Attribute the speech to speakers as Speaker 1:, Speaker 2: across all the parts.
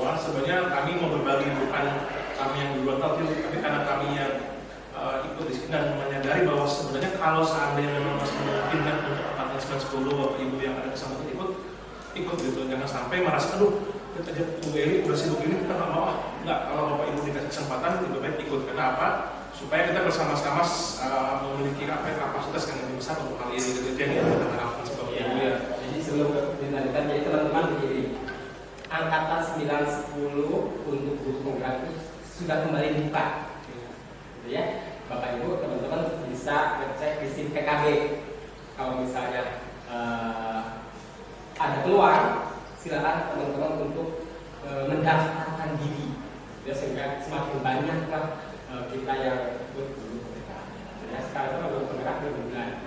Speaker 1: semua. Sebenarnya kami mau berbagi, bukan kami yang duluan tahu, tapi karena kami yang ikut di sini dan menyadari bahwa sebenarnya kalau seandainya memang masih memungkinkan untuk angkatan 910 Bapak Ibu yang ada kesempatan ikut gitu, jangan sampai merasa aduh kita aja tunggu ini udah sibuk ini kita nggak mau. Nggak, kalau Bapak Ibu dikasih kesempatan lebih baik ikut. Kenapa? Supaya kita bersama-sama memiliki kapasitas yang lebih besar untuk hal ini gitu. Jadi kita harapkan sebagai Ibu ya.
Speaker 2: Jadi sebelum dilanjutkan, jadi teman-teman begini, angkatan 910 untuk guru penggerak itu sudah kembali dibuka, gitu ya. Bapak Ibu teman-teman bisa ngecek di SIM PKB. Kalau misalnya ada peluang, silakan teman-teman untuk mendaftarkan diri, ya, sehingga semakin banyak kita yang ikut guru penggerak. Ya, sekarang itu guru penggerak 2 bulan,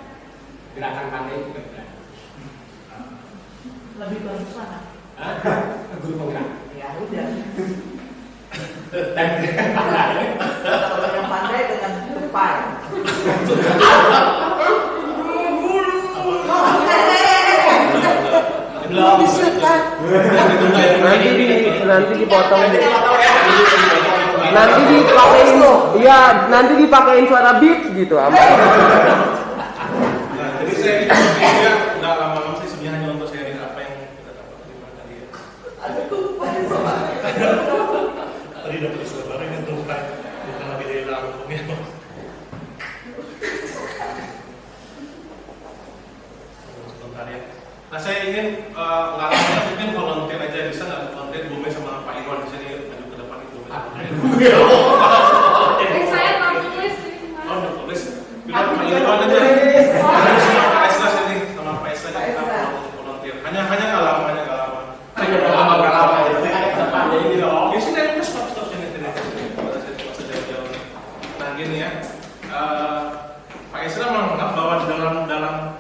Speaker 2: gerakan pandai 3 bulan.
Speaker 3: Lebih bagus mana?
Speaker 2: Guru penggerak.
Speaker 3: Ya udah.
Speaker 2: Dan gerakan pandai.
Speaker 3: Kalau yang pandai dengan depan.
Speaker 1: Belum bisa kan?
Speaker 4: Nanti dipotong deh. Nanti dipakein, iya nanti dipakein suara beat gitu apa?
Speaker 1: Nah, jadi saya nggak lama-lama sih sebenarnya hanya untuk sharing apa yang kita dapat dari tadi ya.
Speaker 3: Ada lupa
Speaker 1: Tadi dapat selebaran yang bukan lebih dari langsungnya. Sebentar ya. Nah saya ingin nggak lama mungkin volunteer aja, bisa nggak volunteer Bumi sama Pak Iwan di sini maju ke depan itu.
Speaker 5: Saya mau tulis.
Speaker 1: Oh, udah tulis. Bilang Pak Iwan aja. Sama Pak Eslas ini, sama Pak Eslas kita mau volunteer. Hanya nggak lama, hanya nggak lama.
Speaker 2: Jadi dong.
Speaker 1: Ya sudah, stop sini. Nah gini ya, Pak Esra menganggap bahwa di dalam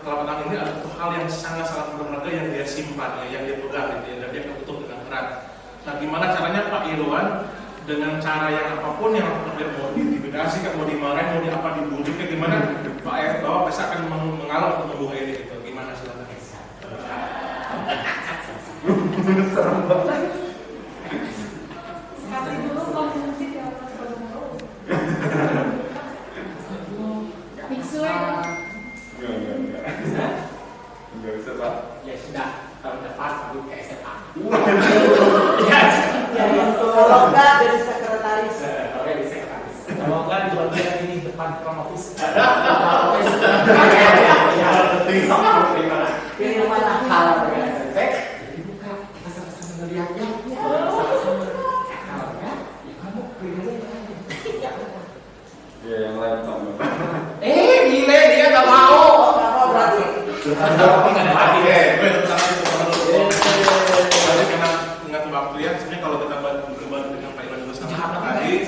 Speaker 1: kelapatan ini ada satu hal yang sangat berharga yang dia simpan, ya, yang dia pegang, gitu, ya, dan dia tutup dengan erat. Nah gimana caranya Pak Irwan dengan cara yang apapun yang dia mau diintimidasi, mau dimarahin, mau apa dibully, kayak gimana Pak Esra akan mengalah untuk membuka ini, gitu. Gimana silakan?
Speaker 4: Serem banget.
Speaker 5: Kasih dulu musik ya Mas Bang. Bisu
Speaker 4: Enggak bisa Pak.
Speaker 2: Ya sudah, tahun depan aku ke SMA.
Speaker 3: Kalau enggak jadi sekretaris.
Speaker 2: Oke, di sekretaris.
Speaker 6: Kalau enggak di bagian ini depan front office.
Speaker 3: Pilih mana?
Speaker 2: Kalau dengan SMP, dibuka, kita sama-sama melihatnya. Kalau enggak, ya kamu pilih aja.
Speaker 4: Ya yang lain sama.
Speaker 2: Gile dia nggak mau.
Speaker 3: Nggak mau berarti.
Speaker 1: Karena ingat waktu ya, sebenarnya kalau kita berbagi dengan Pak Iwan dulu sama tadi.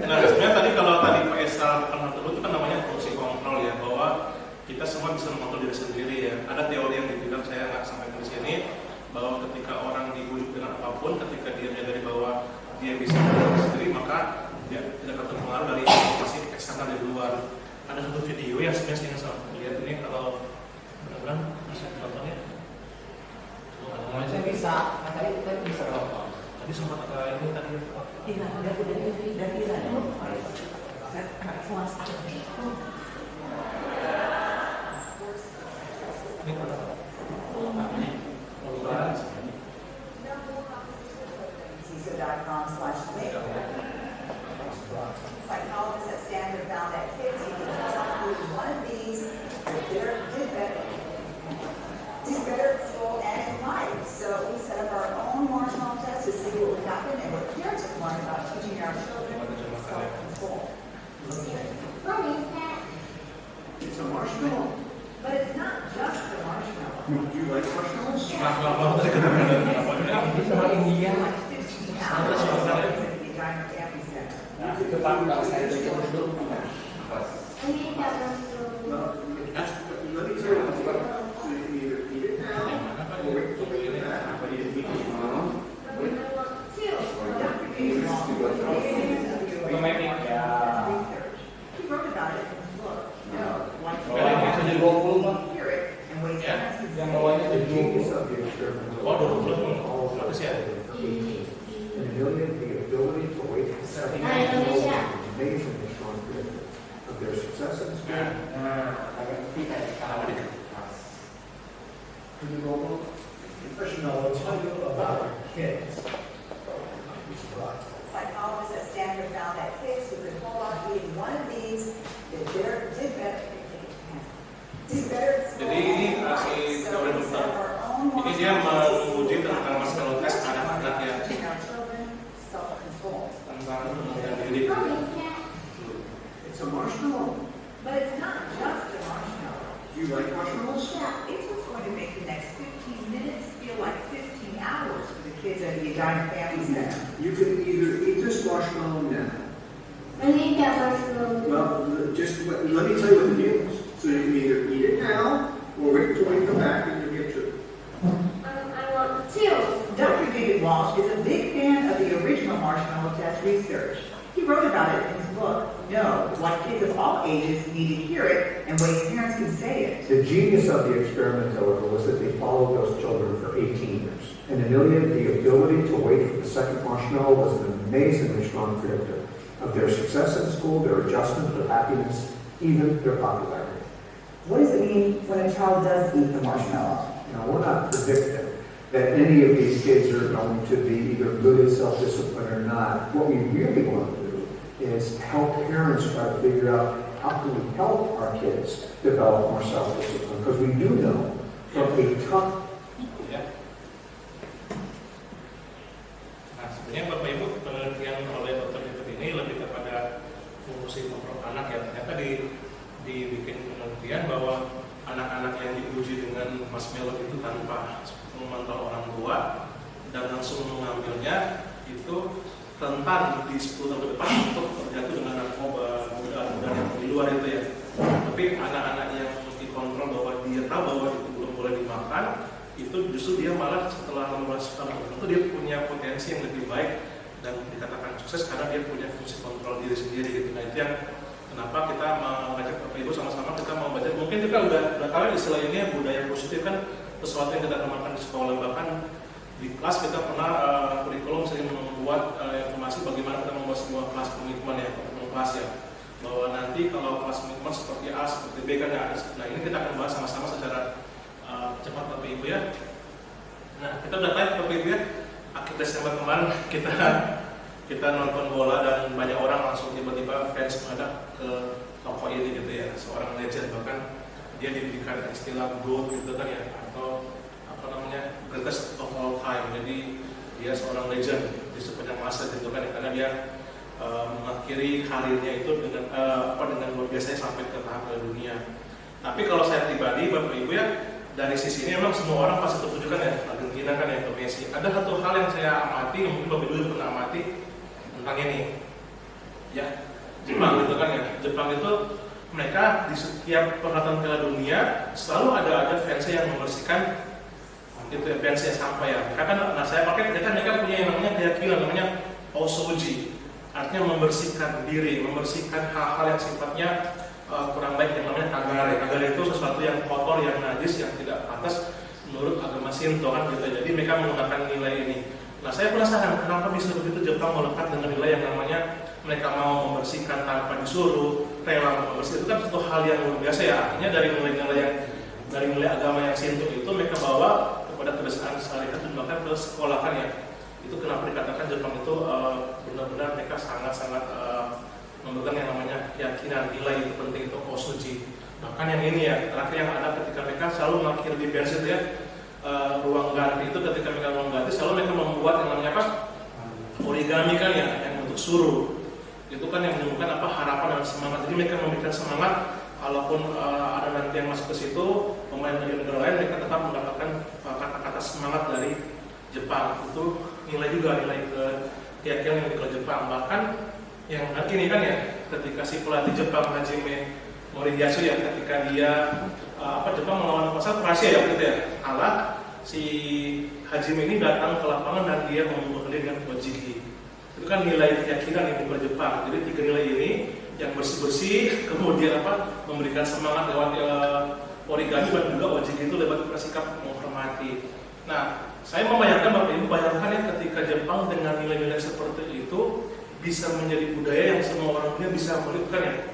Speaker 1: Nah, sebenarnya kalau tadi Pak Esra pernah dulu itu kan namanya fungsi kontrol ya, bahwa kita semua bisa mengontrol diri sendiri ya. Ada teori yang dibilang, saya nggak sampaikan di sini, bahwa ketika orang dibujuk dengan apapun, ketika dia menyadari bahwa dia bisa mengontrol diri sendiri, maka dia tidak akan terpengaruh dari informasi eksternal dari luar. Ada satu video yang sebenarnya saya lihat ini, kalau benar-benar bisa ditonton ya.
Speaker 2: Saya bisa, tadi kita bisa nonton.
Speaker 1: Tadi sempat ini tadi.
Speaker 3: Ira, dari Ira. Swasta.
Speaker 1: Ini
Speaker 3: CISO.com/link. Psychologists at Stanford found that kids who can include one of these do better at school and in life. So we set up our own marshmallow test to see what would happen and what parents have learned about teaching our children self-control. It's a marshmallow, but it's not just the marshmallow. Do you like marshmallows?
Speaker 2: India.
Speaker 6: Itu Pak, kalau saya bikin dulu.
Speaker 5: ini jangan
Speaker 6: Jadi 20 Pak. Yang bawahnya jadi 20.
Speaker 1: Oh, 20. bagus ya.
Speaker 7: And a million, the ability to wait for seven
Speaker 5: Nah, Indonesia.
Speaker 7: amazingly strong predictor of their success in school.
Speaker 2: Nah, agak kita
Speaker 1: Apa nih?
Speaker 6: Can you go professional tell you about kids?
Speaker 3: Psychologists at Stanford found that kids who could hold on to eating one of these did better in school.
Speaker 1: Jadi ini masih teori dokter. Ini dia menguji tentang marshmallow test anak-anak ya tentang mengendalikan diri.
Speaker 7: It's a marshmallow.
Speaker 3: But it's not just a marshmallow.
Speaker 7: Do you like marshmallows?
Speaker 3: Yeah, it's what's going to make the next 15 minutes feel like 15 hours for the kids at the Edina Family Center.
Speaker 7: You can either eat this marshmallow now.
Speaker 5: Indonesia marshmallow.
Speaker 7: Well, just let me tell you what the deal is. So you can either eat it now or wait until we come back and you get to it.
Speaker 5: I want two.
Speaker 3: Dr. David Walsh is a big fan of the original marshmallow test research. He wrote about it in his book, No, Why Kids of All Ages Need to Hear It and Ways Parents Can Say It.
Speaker 7: The genius of the experiment, however, was that they followed those children for 18 years. And Amelia, the ability to wait for the second marshmallow was an amazingly strong predictor of their success in school, their adjustment, their happiness, even their popularity.
Speaker 3: What does it mean when a child does eat the marshmallow?
Speaker 7: Now, we're not predicting that any of these kids are going to be either good at self-discipline or not. What we really want to do is help parents try to figure out how can we help our kids develop more self-discipline. Because we do know from a tough
Speaker 1: Ya. Nah, sebenarnya Bapak Ibu penelitian oleh Dr. David ini lebih kepada fungsi kontrol anak ya. Ternyata dibikin penelitian bahwa anak-anak yang diuji dengan marshmallow itu tanpa memantau orang tua dan langsung mengambilnya itu rentan di 10 tahun ke depan untuk terjatuh dengan narkoba mudah-mudahan yang di luar itu ya. Tapi anak-anak yang dikontrol bahwa dia tahu bahwa itu belum boleh dimakan, itu justru dia malah setelah 15 tahun itu dia punya potensi yang lebih baik dan dikatakan sukses karena dia punya fungsi kontrol diri sendiri gitu. Nah itu yang kenapa kita mengajak Bapak Ibu sama-sama kita mau baca. Mungkin kita udah tahu istilah ini budaya positif kan sesuatu yang kita kembangkan di sekolah, bahkan di kelas kita pernah kurikulum sering membuat informasi bagaimana kita membuat sebuah kelas komitmen ya, kelas ya, bahwa nanti kalau kelas komitmen seperti A, seperti B kan ada. Nah ini kita akan bahas sama-sama secara cepat Bapak Ibu ya. Nah kita udah tahu Bapak Ibu ya, akhir Desember kemarin kita nonton bola dan banyak orang langsung tiba-tiba fans mendadak ke toko ini gitu ya, seorang legend, bahkan dia diberikan istilah GOAT gitu kan ya, atau apa namanya greatest of all time. Jadi dia seorang legend di sepanjang masa gitu kan ya, karena dia mengakhiri karirnya itu dengan dengan luar biasa sampai ke tahap ke dunia. Tapi kalau saya pribadi Bapak Ibu ya, dari sisi ini memang semua orang pasti tertuju kan ya, Argentina kan ya, ke Messi. Ada satu hal yang saya amati, mungkin Bapak Ibu juga pernah amati tentang ini ya, Jepang gitu kan ya. Jepang itu mereka di setiap perhelatan Piala Dunia selalu ada fansnya yang membersihkan itu ya, fansnya sampah ya. Nah saya pakai mereka punya yang namanya keyakinan namanya osoji, artinya membersihkan diri, membersihkan hal-hal yang sifatnya kurang baik yang namanya kagare. Kagare itu sesuatu yang kotor, yang najis, yang tidak pantas menurut agama Shinto kan gitu. Jadi mereka menggunakan nilai ini. Nah saya penasaran kenapa bisa begitu Jepang melekat dengan nilai yang namanya mereka mau membersihkan tanpa disuruh, rela membersihkan. Itu kan satu hal yang luar biasa ya. Artinya dari nilai agama yang Shinto itu mereka bawa kepada kebiasaan sehari-hari dan bahkan ke sekolah kan ya. Itu kenapa dikatakan Jepang itu benar-benar mereka sangat-sangat memegang yang namanya keyakinan, nilai itu penting, itu osoji. Bahkan yang ini ya, terakhir yang ada ketika mereka selalu mengakhiri di bensin ya, ruang ganti itu ketika mereka ruang ganti selalu mereka membuat yang namanya apa? Origami kan ya, yang bentuk suruh. Itu kan yang menunjukkan apa harapan dan semangat. Jadi mereka memberikan semangat, walaupun ada nanti yang masuk ke situ, pemain dari negara lain mereka tetap mendapatkan kata-kata semangat dari Jepang. Itu nilai juga, nilai keyakinan yang ke Jepang. Bahkan yang ini kan ya, ketika si pelatih Jepang Hajime Moriyasu ya, ketika dia Jepang melawan Kroasia ya gitu ya, kalah, si Hajime ini datang ke lapangan dan dia membunuh dia dengan ojiki. Itu kan nilai keyakinan yang di Jepang. Jadi tiga nilai ini yang bersih-bersih, kemudian memberikan semangat lewat origami dan juga ojiki itu lewat bersikap menghormati. Nah, saya membayangkan Bapak Ibu bayangkan Jepang dengan nilai-nilai seperti itu bisa menjadi budaya yang semua orang dunia bisa melihatkan ya.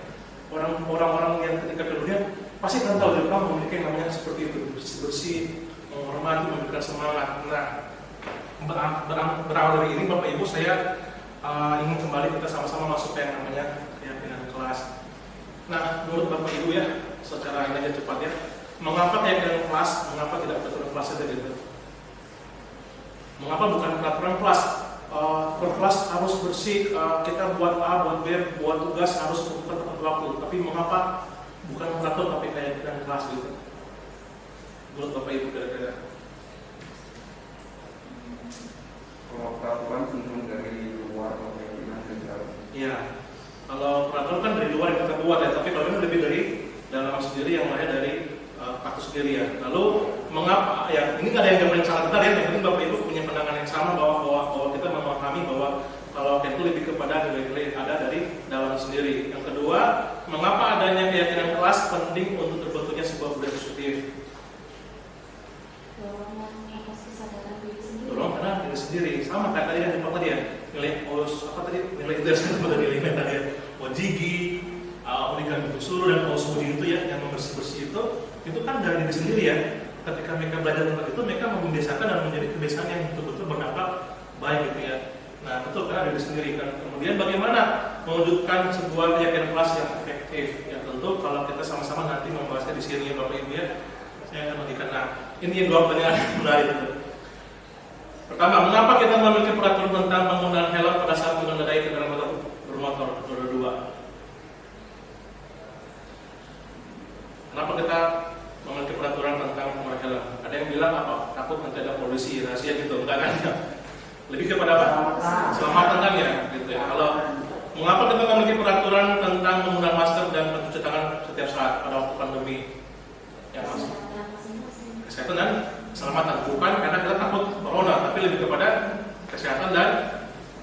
Speaker 1: Orang-orang yang ketika ke dunia pasti kan tahu Jepang memiliki yang namanya seperti itu, bersih-bersih, menghormati, memberikan semangat. Nah, berawal dari ini Bapak Ibu saya ingin kembali kita sama-sama masuk ke yang namanya keyakinan kelas. Nah, menurut Bapak Ibu ya, secara ini aja cepat ya, mengapa keyakinan kelas, mengapa tidak peraturan kelas saja gitu? Mengapa bukan peraturan kelas? Per kelas harus bersih, kita buat A, buat B, buat tugas harus tepat waktu. Tapi mengapa bukan peraturan tapi keyakinan kelas gitu? Menurut Bapak Ibu kira-kira?
Speaker 6: Kalau peraturan cenderung dari luar atau keyakinan dari dalam.
Speaker 1: Iya. Kalau peraturan kan dari luar yang kita buat ya, tapi kalau ini lebih dari dalam sendiri yang lahir dari kartu sendiri ya. Lalu mengapa ya ini nggak ada yang paling salah benar ya, yang penting Bapak Ibu punya pandangan yang sama bahwa kita memahami bahwa kalau itu lebih kepada nilai-nilai yang ada dari dalam sendiri. Yang kedua, mengapa adanya keyakinan kelas penting untuk terbentuknya sebuah budaya positif? Dorong karena diri sendiri sama kayak tadi yang dipakai tadi ya, nilai apa tadi nilai itu pada nilai tadi ya, ojigi, unikan bentuk suruh dan osmoji itu ya yang membersih-bersih itu kan dari diri sendiri ya. Ketika mereka belajar tentang itu, mereka membiasakan dan menjadi kebiasaan yang betul-betul berdampak baik gitu ya. Nah betul karena diri sendiri kan. Kemudian bagaimana mewujudkan sebuah keyakinan kelas yang efektif? Ya tentu kalau kita sama-sama nanti membahasnya di sini ya Bapak Ibu ya. Saya akan memberikan. Nah ini yang dua pertanyaan yang menarik itu. Pertama, mengapa kita memiliki peraturan tentang penggunaan helm pada saat mengendarai kendaraan bermotor roda 2? Kenapa kita memiliki peraturan tentang penggunaan helm? Ada yang bilang apa? Takut nanti ada polisi rahasia gitu, enggak kan? Lebih kepada apa? Selamatan kan ya, gitu ya. Kalau mengapa kita memiliki peraturan tentang penggunaan masker dan mencuci tangan setiap saat pada waktu pandemi? Ya, kesehatan dan keselamatan, bukan karena kita takut corona, tapi lebih kepada kesehatan dan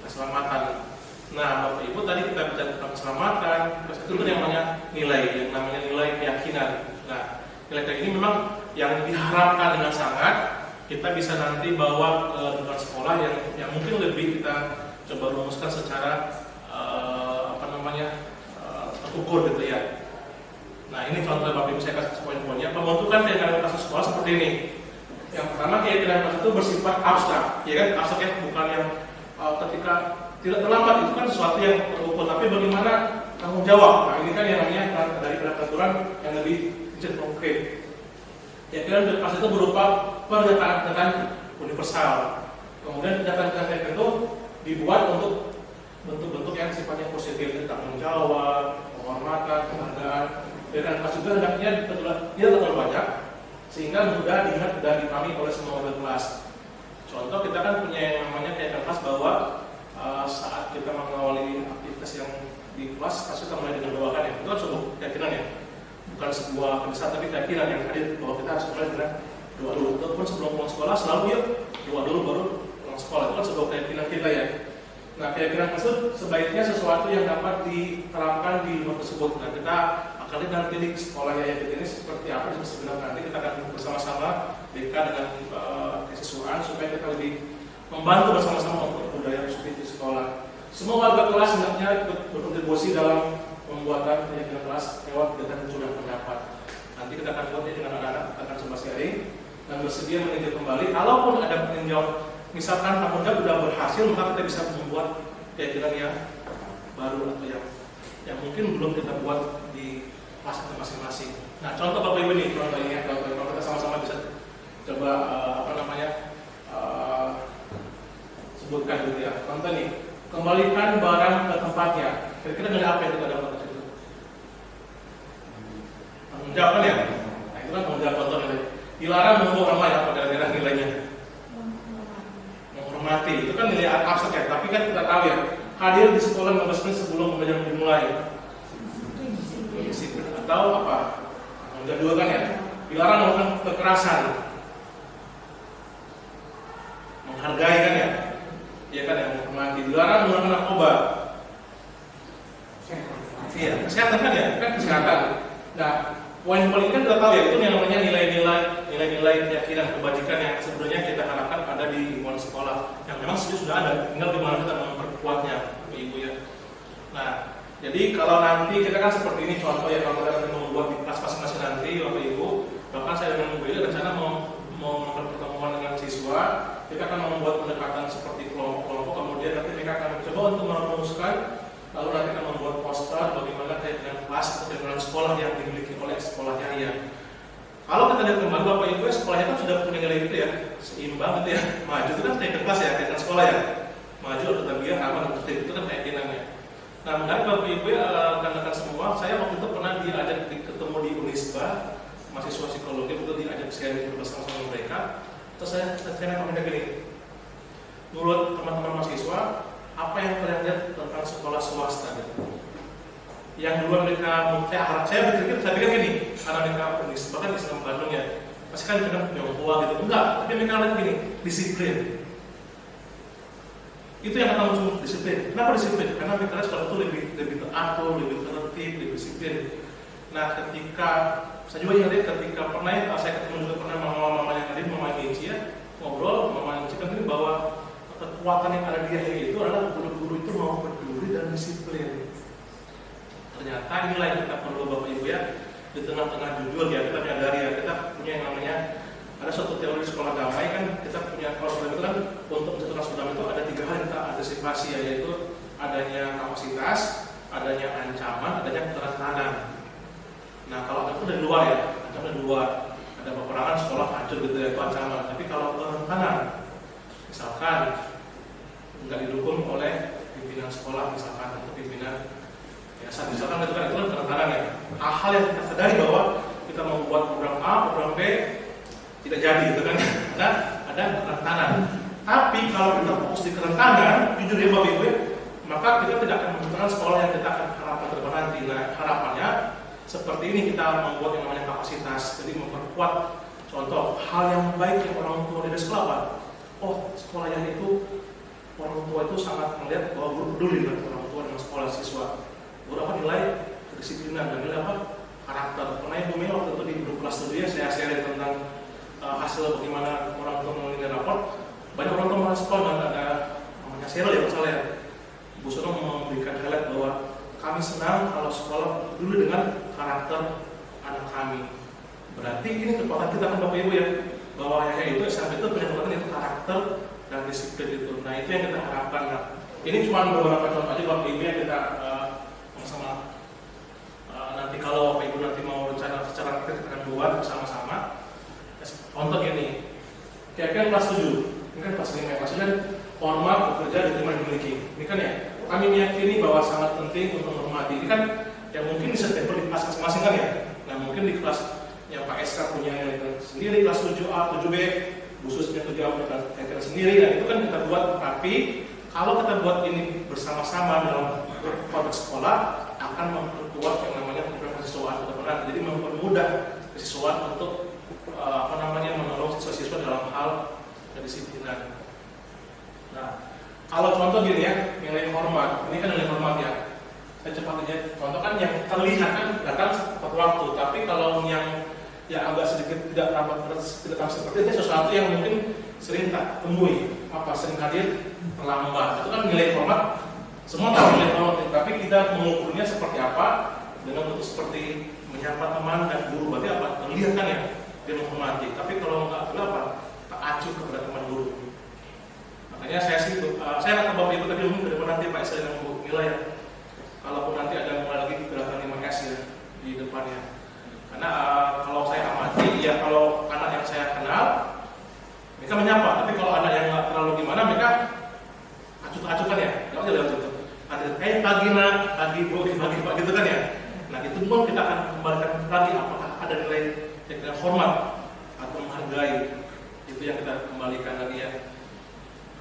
Speaker 1: keselamatan. Nah, Bapak Ibu tadi kita bicara tentang keselamatan, terus itu kan yang namanya nilai keyakinan. Nah, nilai keyakinan ini memang yang diharapkan dengan sangat kita bisa nanti bawa ke lingkungan sekolah yang mungkin lebih kita coba rumuskan secara terukur gitu ya. Nah, ini contoh Bapak Ibu saya kasih poin-poinnya. Pembentukan keyakinan kelas sekolah seperti ini. Yang pertama, keyakinan kelas itu bersifat abstrak, ya kan? Abstrak ya, bukan yang ketika tidak terlambat itu kan sesuatu yang terukur, tapi bagaimana tanggung jawab. Nah, ini kan yang namanya dari peraturan yang lebih konkret. Keyakinan kelas itu berupa pernyataan universal. Kemudian pernyataan itu dibuat untuk bentuk-bentuk yang sifatnya positif, tanggung jawab, penghormatan, penghargaan. Dan kelas juga hendaknya tidak terlalu banyak, sehingga mudah diingat dan dipahami oleh semua warga kelas. Contoh, kita kan punya yang namanya keyakinan kelas bahwa saat kita mengawali aktivitas yang di kelas kita mulai dengan doakan ya. Itu kan sebuah keyakinan ya, bukan sebuah kebiasaan tapi keyakinan yang hadir bahwa kita harus mulai dengan doa dulu. Ataupun sebelum pulang sekolah selalu yuk doa dulu baru pulang sekolah. Itu kan sebuah keyakinan kita ya. Nah, keyakinan kelas itu sebaiknya sesuatu yang dapat diterapkan di rumah tersebut. Nah, kita akan lihat nanti di sekolah yayasan ini seperti apa sebenarnya. Nanti kita akan bersama-sama BK dengan kesiswaan supaya kita lebih membantu bersama-sama untuk budaya positif di sekolah. Semua warga kelas hendaknya berkontribusi dalam pembuatan keyakinan kelas lewat kegiatan curah pendapat. Nanti kita akan buat dengan anak-anak, kita akan coba sharing dan bersedia meninjau kembali. Kalaupun ada peninjauan, misalkan tanggung jawab sudah berhasil, maka kita bisa membuat keyakinan yang baru atau yang mungkin belum kita buat di kelas kita masing-masing. Nah, contoh Bapak Ibu nih, contoh ini ya, kalau kita sama-sama bisa coba sebutkan gitu ya. Contoh nih, kembalikan barang ke tempatnya. Kira-kira dari apa yang kita dapat dari situ? Tanggung jawab kan ya? Nah, itu kan tanggung jawab contohnya. Dilarang membawa ramai apa daerah nilainya? Menghormati. Itu kan nilai abstrak ya. Tapi kan kita tahu ya, hadir di sekolah 15 menit sebelum pembelajaran dimulai. Disiplin atau apa? Tanggung jawab juga kan ya. Dilarang melakukan kekerasan. Menghargai kan ya. Iya kan ya, menghormati. Dilarang menggunakan narkoba. Iya, kesehatan kan ya, kan kesehatan. Nah, poin-poin kan kita tahu ya, itu yang namanya nilai-nilai keyakinan kebajikan yang sebenarnya kita harapkan ada di lingkungan sekolah. sekolah yang memang sudah ada, tinggal gimana kita memperkuatnya, Bapak Ibu ya. Nah, jadi kalau nanti kita kan seperti ini contoh ya, kalau kita nanti membuat di kelas masing-masing nanti Bapak Ibu, bahkan saya dengan Bu Ili rencana mau melakukan pertemuan dengan siswa, kita akan membuat pendekatan seperti kelompok-kelompok, kemudian nanti mereka akan mencoba untuk merumuskan, lalu nanti akan membuat poster bagaimana kayak dengan kelas atau dengan sekolah yang dimiliki oleh sekolahnya ya. Kalau kita lihat kembali Bapak Ibu, sekolahnya kan sudah punya nilai itu ya, seimbang gitu ya, maju itu kan kayak kelas ya, kayak sekolah ya, maju atau terbiar, aman, tertib itu kan kayak ginanya. Nah, menarik Bapak Ibu ya, rekan-rekan semua, saya waktu itu pernah diajak ketemu di Unisba, mahasiswa psikologi itu diajak sharing bersama mereka. Terus saya komentar gini, menurut teman-teman mahasiswa, apa yang kalian lihat tentang sekolah swasta gitu? Yang duluan mereka, saya pikir gini, karena mereka Unisba kan Islam Bandung ya, pasti kan mereka Tionghoa gitu, enggak, tapi mereka lihat gini, disiplin. Itu yang kata muncul disiplin. Kenapa disiplin? Karena mereka sekolah itu lebih teratur, lebih tertib, lebih disiplin. Nah, ketika saya juga ingat ketika pernah saya ketemu juga pernah mamanya tadi, Mama Gici ya, ngobrol, Mama Gici kan ini bahwa kekuatan yang ada di dia itu adalah guru-guru itu mau peduli dan disiplin. Ternyata inilah yang kita perlu Bapak Ibu ya, di tengah-tengah jujur ya, kita menyadari ya, kita punya yang namanya ada suatu teori sekolah damai kan, kita punya kalau sekolah itu kan untuk mencetuskan sekolah itu ada 3 hal yang kita antisipasi ya, yaitu adanya kapasitas, adanya ancaman, adanya kerentanan. Nah, kalau itu dari luar ya, ancaman dari luar, ada peperangan sekolah hancur gitu ya, itu ancaman. Tapi kalau kerentanan, misalkan nggak didukung oleh pimpinan sekolah, misalkan atau pimpinan yayasan, misalkan itu kan kerentanan ya. Hal-hal yang kita sadari bahwa kita membuat program A, program B tidak jadi gitu kan, karena ada kerentanan. Tapi kalau kita fokus di kerentanan, jujur ya Bapak Ibu, maka kita tidak akan menciptakan sekolah yang kita akan harapkan ke depan nanti. Nah, harapannya seperti ini, kita membuat yang namanya kapasitas, jadi memperkuat. Contoh hal yang baik yang orang tua dari sekolah apa? Oh, sekolah yang itu orang tua itu sangat melihat bahwa guru peduli dengan orang tua dan sekolah siswa. Guru apa nilai kedisiplinan dan nilai apa? Karakter. Pernah Ibu Mila waktu itu di grup kelas dulu ya, saya share tentang hasil bagaimana orang tua menilai raport. Banyak orang tua merespon dan ada namanya Cheryl ya misalnya. Bu Sono memberikan highlight bahwa kami senang kalau sekolah peduli dengan karakter anak kami. Berarti ini kekuatan kita kan Bapak Ibu ya, bahwa ya itu SMP itu punya kekuatan itu karakter dan disiplin itu. Nah, itu yang kita harapkan. Nah, ini cuma beberapa contoh aja Bapak Ibu yang kita sama nanti kalau Bapak Ibu nanti mau rencana secara kita akan buat bersama-sama. Contoh gini, kayak kelas 7, ini kan kelas 5, kelas 9 hormat bekerja diterima dimiliki. Ini kan ya, kami meyakini bahwa sangat penting untuk menghormati. Ini kan yang mungkin bisa ditempel di kelas masing-masing kan ya. Nah, mungkin di kelas yang Pak SK punya yang sendiri, kelas 7A, 7B, khususnya 7A punya sendiri. Nah, itu kan kita buat rapi. Kalau kita buat ini bersama-sama dalam konteks sekolah, akan memperkuat yang namanya program kesiswaan ke depan. Jadi mempermudah kesiswaan untuk menolong siswa-siswa dalam hal kedisiplinan. Nah, kalau contoh gini ya, nilai hormat. Ini kan nilai hormat ya. Saya cepat aja. Contoh kan yang terlihat kan datang tepat waktu. Tapi kalau yang agak sedikit tidak tampak seperti itu, sesuatu yang mungkin sering tak temui. Sering hadir terlambat. Itu kan nilai hormat. Semua tahu nilai hormat. Tapi kita mengukurnya seperti apa? Dengan bentuk seperti menyapa teman dan guru. Berarti apa? Terlihat kan ya? Dia menghormati. Tapi kalau nggak apa? Tak acuh kepada teman guru. Makanya saya kata Bapak Ibu tadi mungkin ke depan nanti Pak Isra yang nilai ya. Kalaupun nanti ada mulai lagi gerakan 5S ya di depannya. Karena kalau saya amati ya, kalau anak yang saya kenal mereka menyapa. Tapi kalau anak yang nggak terlalu gimana, mereka acuh-acuhkan ya. Nggak usah lewat itu. Ada pagi nak, pagi bu, pagi pak gitu kan ya. Nah itu pun kita akan kembalikan lagi apakah ada nilai yang hormat atau menghargai. Itu yang kita kembalikan lagi ya.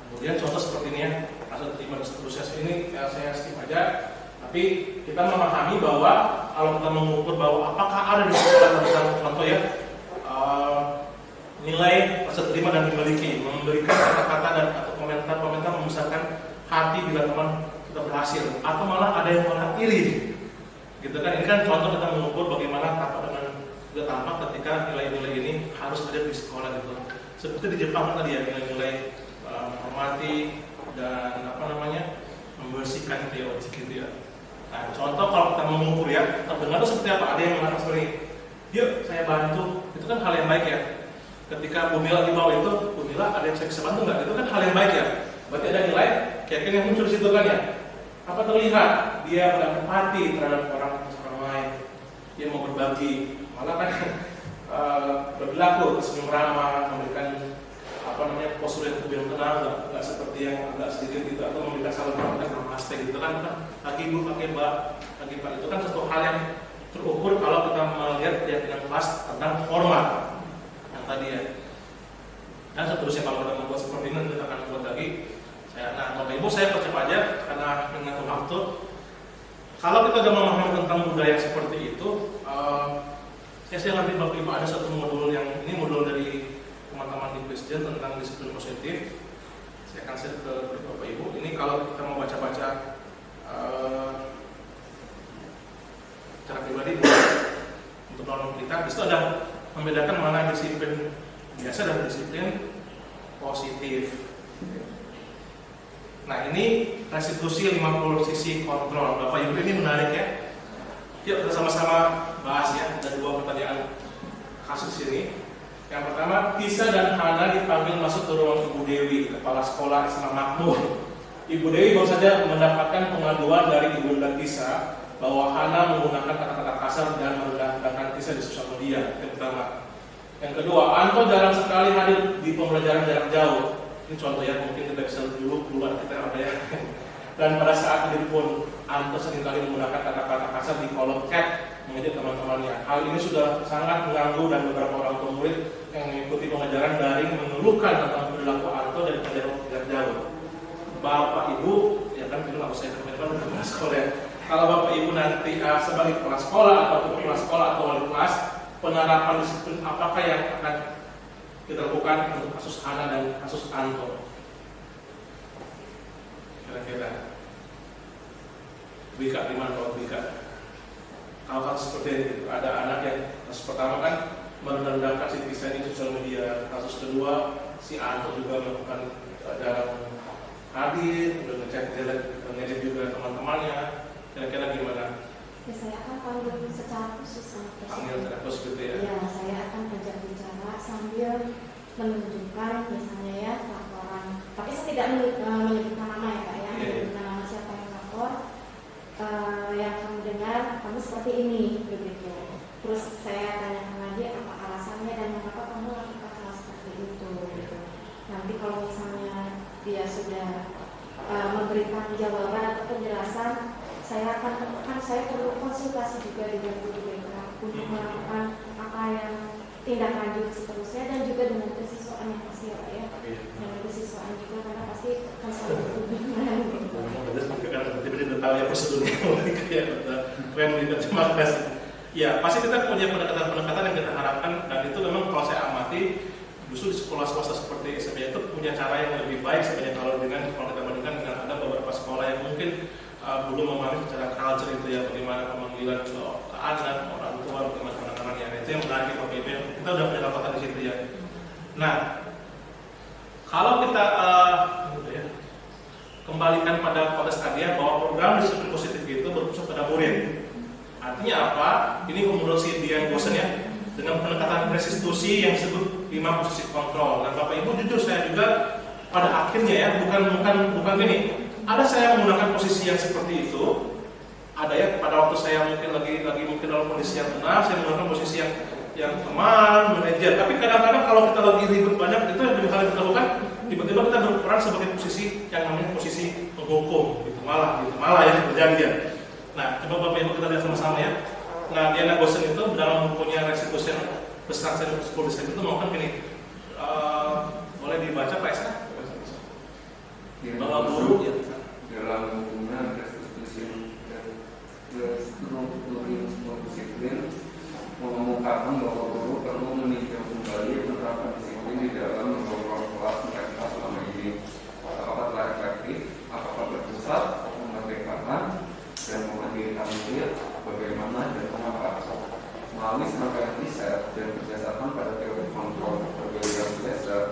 Speaker 1: Kemudian contoh seperti ini ya, rasa terima dan seterusnya ini saya skip aja. Tapi kita memahami bahwa kalau kita mengukur bahwa apakah ada di sekolah tentang contoh ya nilai rasa terima dan dimiliki, memberikan kata-kata dan atau komentar-komentar membesarkan hati bila teman kita berhasil, atau malah ada yang malah iri, gitu kan? Ini kan contoh kita mengukur bagaimana tampak dengan tidak tampak ketika nilai-nilai ini harus ada di sekolah gitu. Seperti di Jepang tadi ya, nilai-nilai menghormati ada yang mengatakan seperti ini, yuk saya bantu, itu kan hal yang baik ya. Ketika Bu Mila di bawah itu, Bu Mila ada yang saya bisa bantu nggak? Itu kan hal yang baik ya. Berarti ada nilai keyakinan yang muncul di situ kan ya. Apa terlihat? Dia berempati terhadap orang lain. Dia mau berbagi, malah kan berlaku senyum ramah, memberikan postur yang lebih tenang, nggak seperti yang agak sedikit gitu atau meminta salam namaste gitu kan. Lagi ibu, pakai mbak, lagi pak, itu kan satu hal yang terukur kalau kita melihat keyakinan kelas tentang hormat yang tadi ya. Dan seterusnya kalau kita membuat seperti ini kita akan buat lagi. Nah, Bapak Ibu saya percepat aja karena mengatur waktu. Kalau kita sudah memahami tentang budaya seperti itu, saya nanti Bapak Ibu ada satu modul yang ini modul dari teman-teman di Presiden tentang disiplin positif. Saya akan share ke Bapak Ibu. Ini kalau kita mau baca-baca secara pribadi untuk norma kita, disitu ada membedakan mana disiplin biasa dan disiplin positif. Nah ini restitusi 50 sisi kontrol. Bapak Ibu ini menarik ya. Yuk kita sama-sama bahas ya. Ada dua pertanyaan kasus ini. Yang pertama, Tisa dan Hana dipanggil masuk ke ruang Ibu Dewi, Kepala Sekolah SMA Makmur. Ibu Dewi baru saja mendapatkan pengaduan dari Ibu dan Tisa bahwa Hana menggunakan kata-kata kasar dan merendahkan Tisa di sosial media. Yang pertama. Yang kedua, Anto jarang sekali hadir di pembelajaran jarak jauh. Ini contoh ya, mungkin kita bisa dulu keluar kita apa ya. Dan pada saat hadir pun, Anto seringkali menggunakan kata-kata kasar di kolom chat mengejek teman-temannya. Hal ini sudah sangat mengganggu dan beberapa orang tua murid yang mengikuti pengajaran daring mengeluhkan tentang perilaku Anto dari pelajaran jarak jauh. Bapak Ibu, ya kan film aku saya komentar kepala sekolah ya. Kalau Bapak Ibu nanti sebagai kepala sekolah atau kepala sekolah atau wali kelas, penerapan disiplin apakah yang akan kita lakukan untuk kasus Hana dan kasus Anto? Kira-kira Bika di mana kalau Bika? Kalau kasus seperti ini, ada anak yang kasus pertama kan merendahkan si Tisa di sosial media, kasus kedua si Anto juga melakukan jarang hadir, udah ngecek juga teman-temannya. Kira-kira gimana?
Speaker 5: Ya, saya akan panggil secara khusus sama
Speaker 1: Panggil secara khusus gitu ya?
Speaker 5: Ya, saya akan ajak bicara sambil menunjukkan misalnya ya laporan. Tapi saya tidak menyebutkan nama ya Pak ya, menyebutkan nama siapa yang lapor. Yang kamu dengar, kamu seperti ini, begitu. Terus saya tanyakan lagi apa alasannya dan mengapa kamu lakukan hal seperti itu, gitu. Nanti kalau misalnya dia sudah memberikan jawaban atau penjelasan, saya perlu konsultasi juga dengan guru BK untuk melakukan apa yang tindak lanjut seterusnya dan juga dengan kesiswaan yang pasti ya Pak ya. Dengan kesiswaan juga karena pasti akan selalu berhubungan gitu.
Speaker 1: Tiba-tiba tahu ya prosedurnya keren gitu, terima kasih. Ya pasti kita punya pendekatan-pendekatan yang kita harapkan dan itu memang kalau saya amati justru di sekolah swasta seperti SMP itu punya cara yang lebih baik sebenarnya kalau kita bandingkan dengan ada beberapa sekolah yang mungkin belum memahami secara culture itu ya bagaimana pemanggilan anak orang tua bagaimana penanganannya. Itu yang menarik Bapak Ibu. Kita udah punya catatan di situ ya. Nah kalau kita kembalikan pada konteks tadi ya bahwa program disiplin positif itu berpusat pada murid. Artinya apa? Ini menurut si Dian Gosen ya dengan pendekatan restitusi yang disebut 5 posisi kontrol. Nah Bapak Ibu jujur saya juga pada akhirnya ya bukan gini. Ada saya menggunakan posisi yang seperti itu. Ada ya pada waktu saya mungkin lagi mungkin dalam kondisi yang tenang, saya menggunakan posisi yang teman, manajer. Tapi kadang-kadang kalau kita lagi ribet banyak itu yang hal yang kita lakukan, tiba-tiba kita berperan sebagai posisi yang namanya posisi penghukum, gitu malah ya terjadi ya. Nah, coba Bapak Ibu kita lihat sama-sama ya. Nah, Diana Gosen itu dalam bukunya restitusi besar saya 10 Desember itu mengatakan gini, boleh dibaca Pak Esa? Bahwa guru ya
Speaker 6: dalam hubungan restitusi dan restitusi disiplin mengemukakan bahwa guru perlu meninjau kembali penerapan disiplin di dalam membangun kelas mereka selama ini. Apakah telah efektif, apakah berpusat, memerdekakan, dan memandirikan murid, bagaimana dan mengapa. Melalui serangkaian riset dan berdasarkan pada teori kontrol berbagai dasar,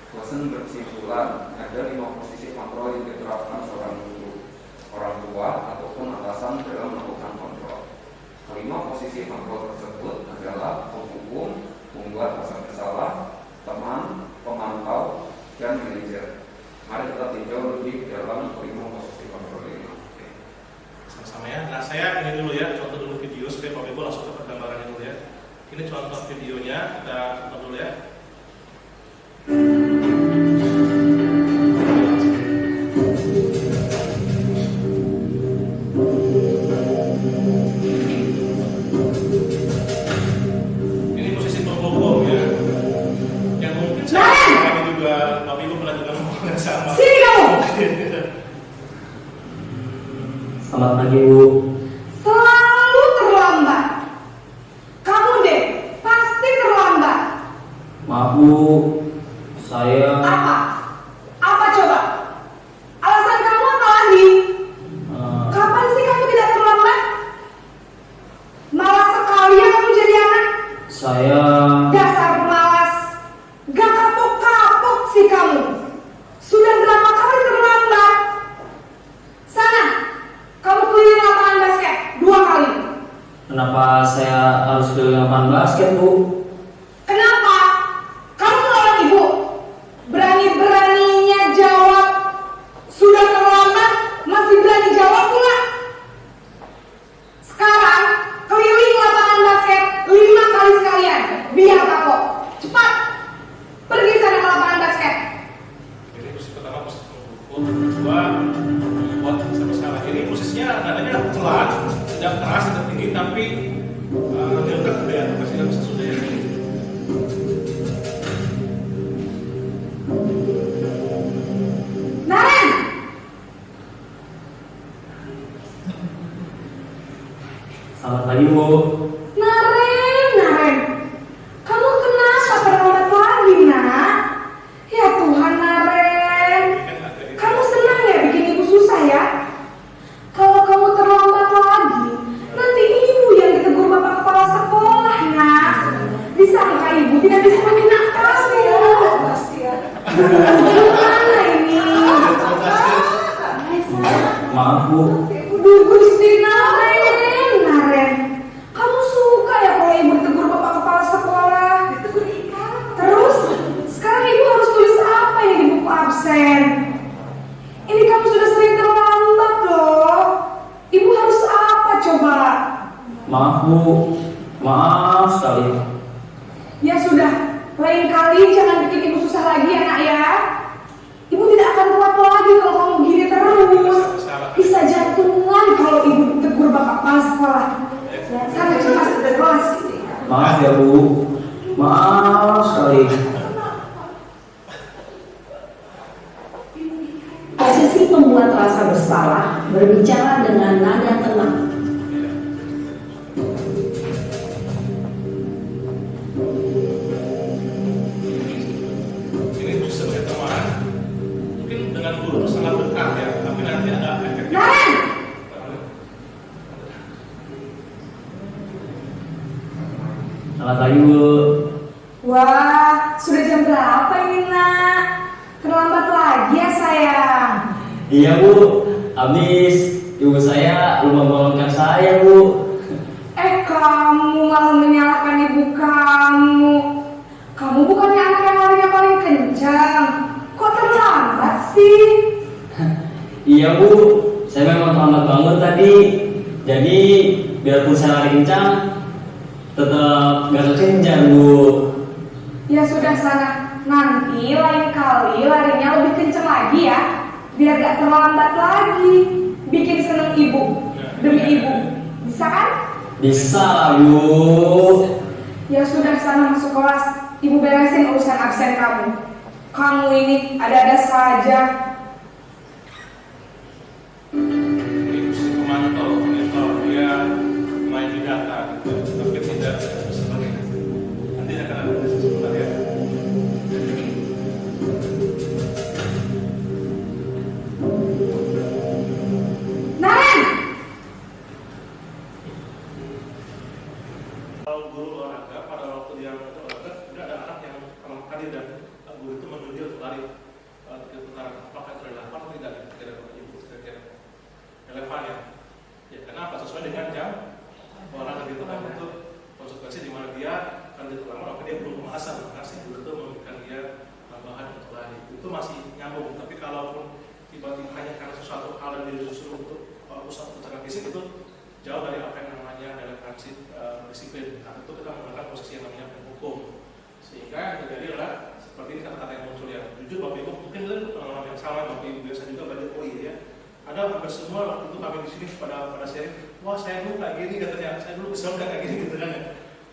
Speaker 6: Gosen berkesimpulan ada 5 posisi kontrol yang diterapkan seorang guru, orang tua, ataupun atasan dalam melakukan kontrol. Kelima, posisi kontrol tersebut adalah penghukum, pembuat rasa bersalah, teman, pemantau, dan manajer. Mari kita tinjau lebih dalam kelima posisi kontrol ini.
Speaker 1: Sama-sama ya. Nah, saya ini dulu ya, contoh dulu video supaya Bapak Ibu langsung ke gambarannya dulu ya. Ini contoh videonya, kita tonton dulu ya. Ini posisi pembohong ya. Yang mungkin saya juga, Bapak Ibu pernah juga melakukan yang sama.
Speaker 8: Sini kamu!
Speaker 4: Selamat pagi, Bu.
Speaker 8: Selalu terlambat. Kamu deh, pasti terlambat.
Speaker 4: Maaf, Bu. Saya
Speaker 8: Apa? Apa coba? Alasan kamu apa lagi? Kapan sih kamu tidak terlambat? Malas sekali ya kamu jadi anak.
Speaker 4: saya
Speaker 8: Dasar malas. Gak kapok-kapok sih kamu. Sudah berapa kali terlambat? Sana, kamu keliling lapangan basket 2 kali.
Speaker 4: kenapa saya harus keliling lapangan basket, Bu?
Speaker 8: Kenapa? Kamu melawan ibu. Berani-beraninya jawab. Sudah terlambat, masih berani jawab pula. Sekarang, keliling lapangan basket 5 kali sekalian. Biar kapok. Cepat. Pergi sana ke lapangan basket.
Speaker 1: Ini posisi pertama, posisi pemukul. Kedua, buat sama-sama. Ini posisinya nadanya pelan, tidak keras, tidak tinggi, tapi nilai ya, pasti tidak bisa sudah ya.
Speaker 8: Naren!
Speaker 4: Selamat pagi, Bu.
Speaker 8: Naren. Kamu kenapa terlambat lagi, nak? Ya Tuhan, Naren. Kamu senang ya bikin ibu susah ya? Kalau kamu terlambat lagi, nanti ibu yang ditegur bapak kepala sekolah, nak. Disangka ibu tidak bisa meminang kamu. Gimana ini?
Speaker 4: Maaf, Bu.
Speaker 8: Duh, Gusti Naren. Kamu suka ya kalau ibu ditegur bapak kepala sekolah? Terus, sekarang ibu harus tulis apa yang di buku absen? Ini kamu sudah sering terlambat loh. Ibu harus apa coba?
Speaker 4: Maaf, Bu. Maaf sekali.
Speaker 8: Ya sudah, lain kali jangan bikin ibu susah lagi ya nak ya. Ibu tidak akan kuat lagi kalau kamu gini terus. Bisa jantungan kalau ibu ditegur bapak kepala sekolah. Sana cepat ke kelas.
Speaker 4: Maaf ya, Bu. Maaf sekali.
Speaker 9: Posisi pembuat rasa bersalah berbicara dengan nada tenang.
Speaker 1: Ini bisa sebagai teman, mungkin dengan guru itu sangat dekat ya, tapi nanti ada efeknya.
Speaker 8: Naren!
Speaker 4: Selamat pagi, Bu.
Speaker 8: Wah, sudah jam berapa ini nak? Terlambat lagi ya sayang.
Speaker 4: Iya, Bu. Habis ibu saya lupa membangunkan saya, Bu.
Speaker 8: Kamu malah menyalahkan ibu kamu. Kamu bukannya anak yang larinya paling kencang. Kok terlambat sih?
Speaker 4: Iya, Bu. Saya memang terlambat bangun tadi. Jadi biarpun saya lari kencang, tetap gak kekenjar, Bu.
Speaker 8: Ya sudah sana. Nanti lain kali larinya lebih kencang lagi ya. Biar gak terlambat lagi. Bikin seneng ibu. Demi ibu. Bisa kan?
Speaker 4: Bisa lah, Bu.
Speaker 8: Ya sudah sana masuk kelas. Ibu beresin urusan absen kamu. Kamu ini ada-ada saja.
Speaker 1: Ini posisi pemantau, monitor, dia main di data, gitu. Tapi tidak sebagai nanti akan ada sebentar ya.
Speaker 8: Naren!
Speaker 1: Kalau guru olahraga pada waktu dia olahraga, tidak ada anak yang hadir dan guru itu menuju untuk lari ke putaran. Apakah pusat secara fisik itu jauh dari apa yang namanya relevansi disiplin. Nah, itu kita menggunakan posisi yang namanya hukum. Sehingga yang terjadi adalah seperti ini kata-kata yang muncul ya. Jujur Bapak Ibu, mungkin itu pengalaman yang sama Bapak Ibu biasa juga belajar UI ya. Ada hampir semua waktu itu kami di sini pada sharing, wah saya dulu kayak gini katanya, saya dulu kesel kayak gini gitu kan ya.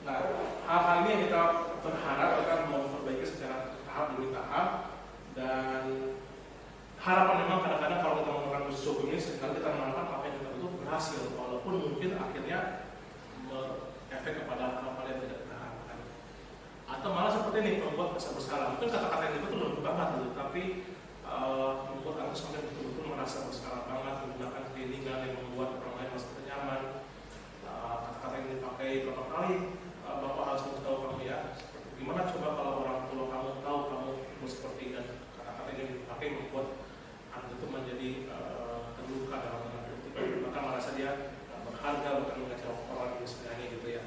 Speaker 1: Nah, hal-hal ini yang kita berharap akan memperbaiki secara tahap demi tahap, dan harapan memang kadang-kadang kalau kita menggunakan khusus hukum ini seringkali kita mengharapkan apa yang kita butuh berhasil, walaupun mungkin akhirnya efek kepada hal-hal yang tidak kita harapkan. Atau malah seperti ini, membuat rasa bersalah. Mungkin kata-kata yang itu lembut banget gitu, tapi membuat aku sampai betul-betul merasa bersalah banget, menggunakan keinginan yang membuat orang lain merasa nyaman. Kata-kata yang dipakai berapa kali, Bapak harus tahu kamu ya. Gimana coba kalau orang tua kamu tahu kamu seperti ini, dan kata-kata yang dipakai membuat anak itu menjadi terluka dalam menghadapi, maka merasa dia berharga, bukan mengecewakan orang di sebenarnya gitu ya.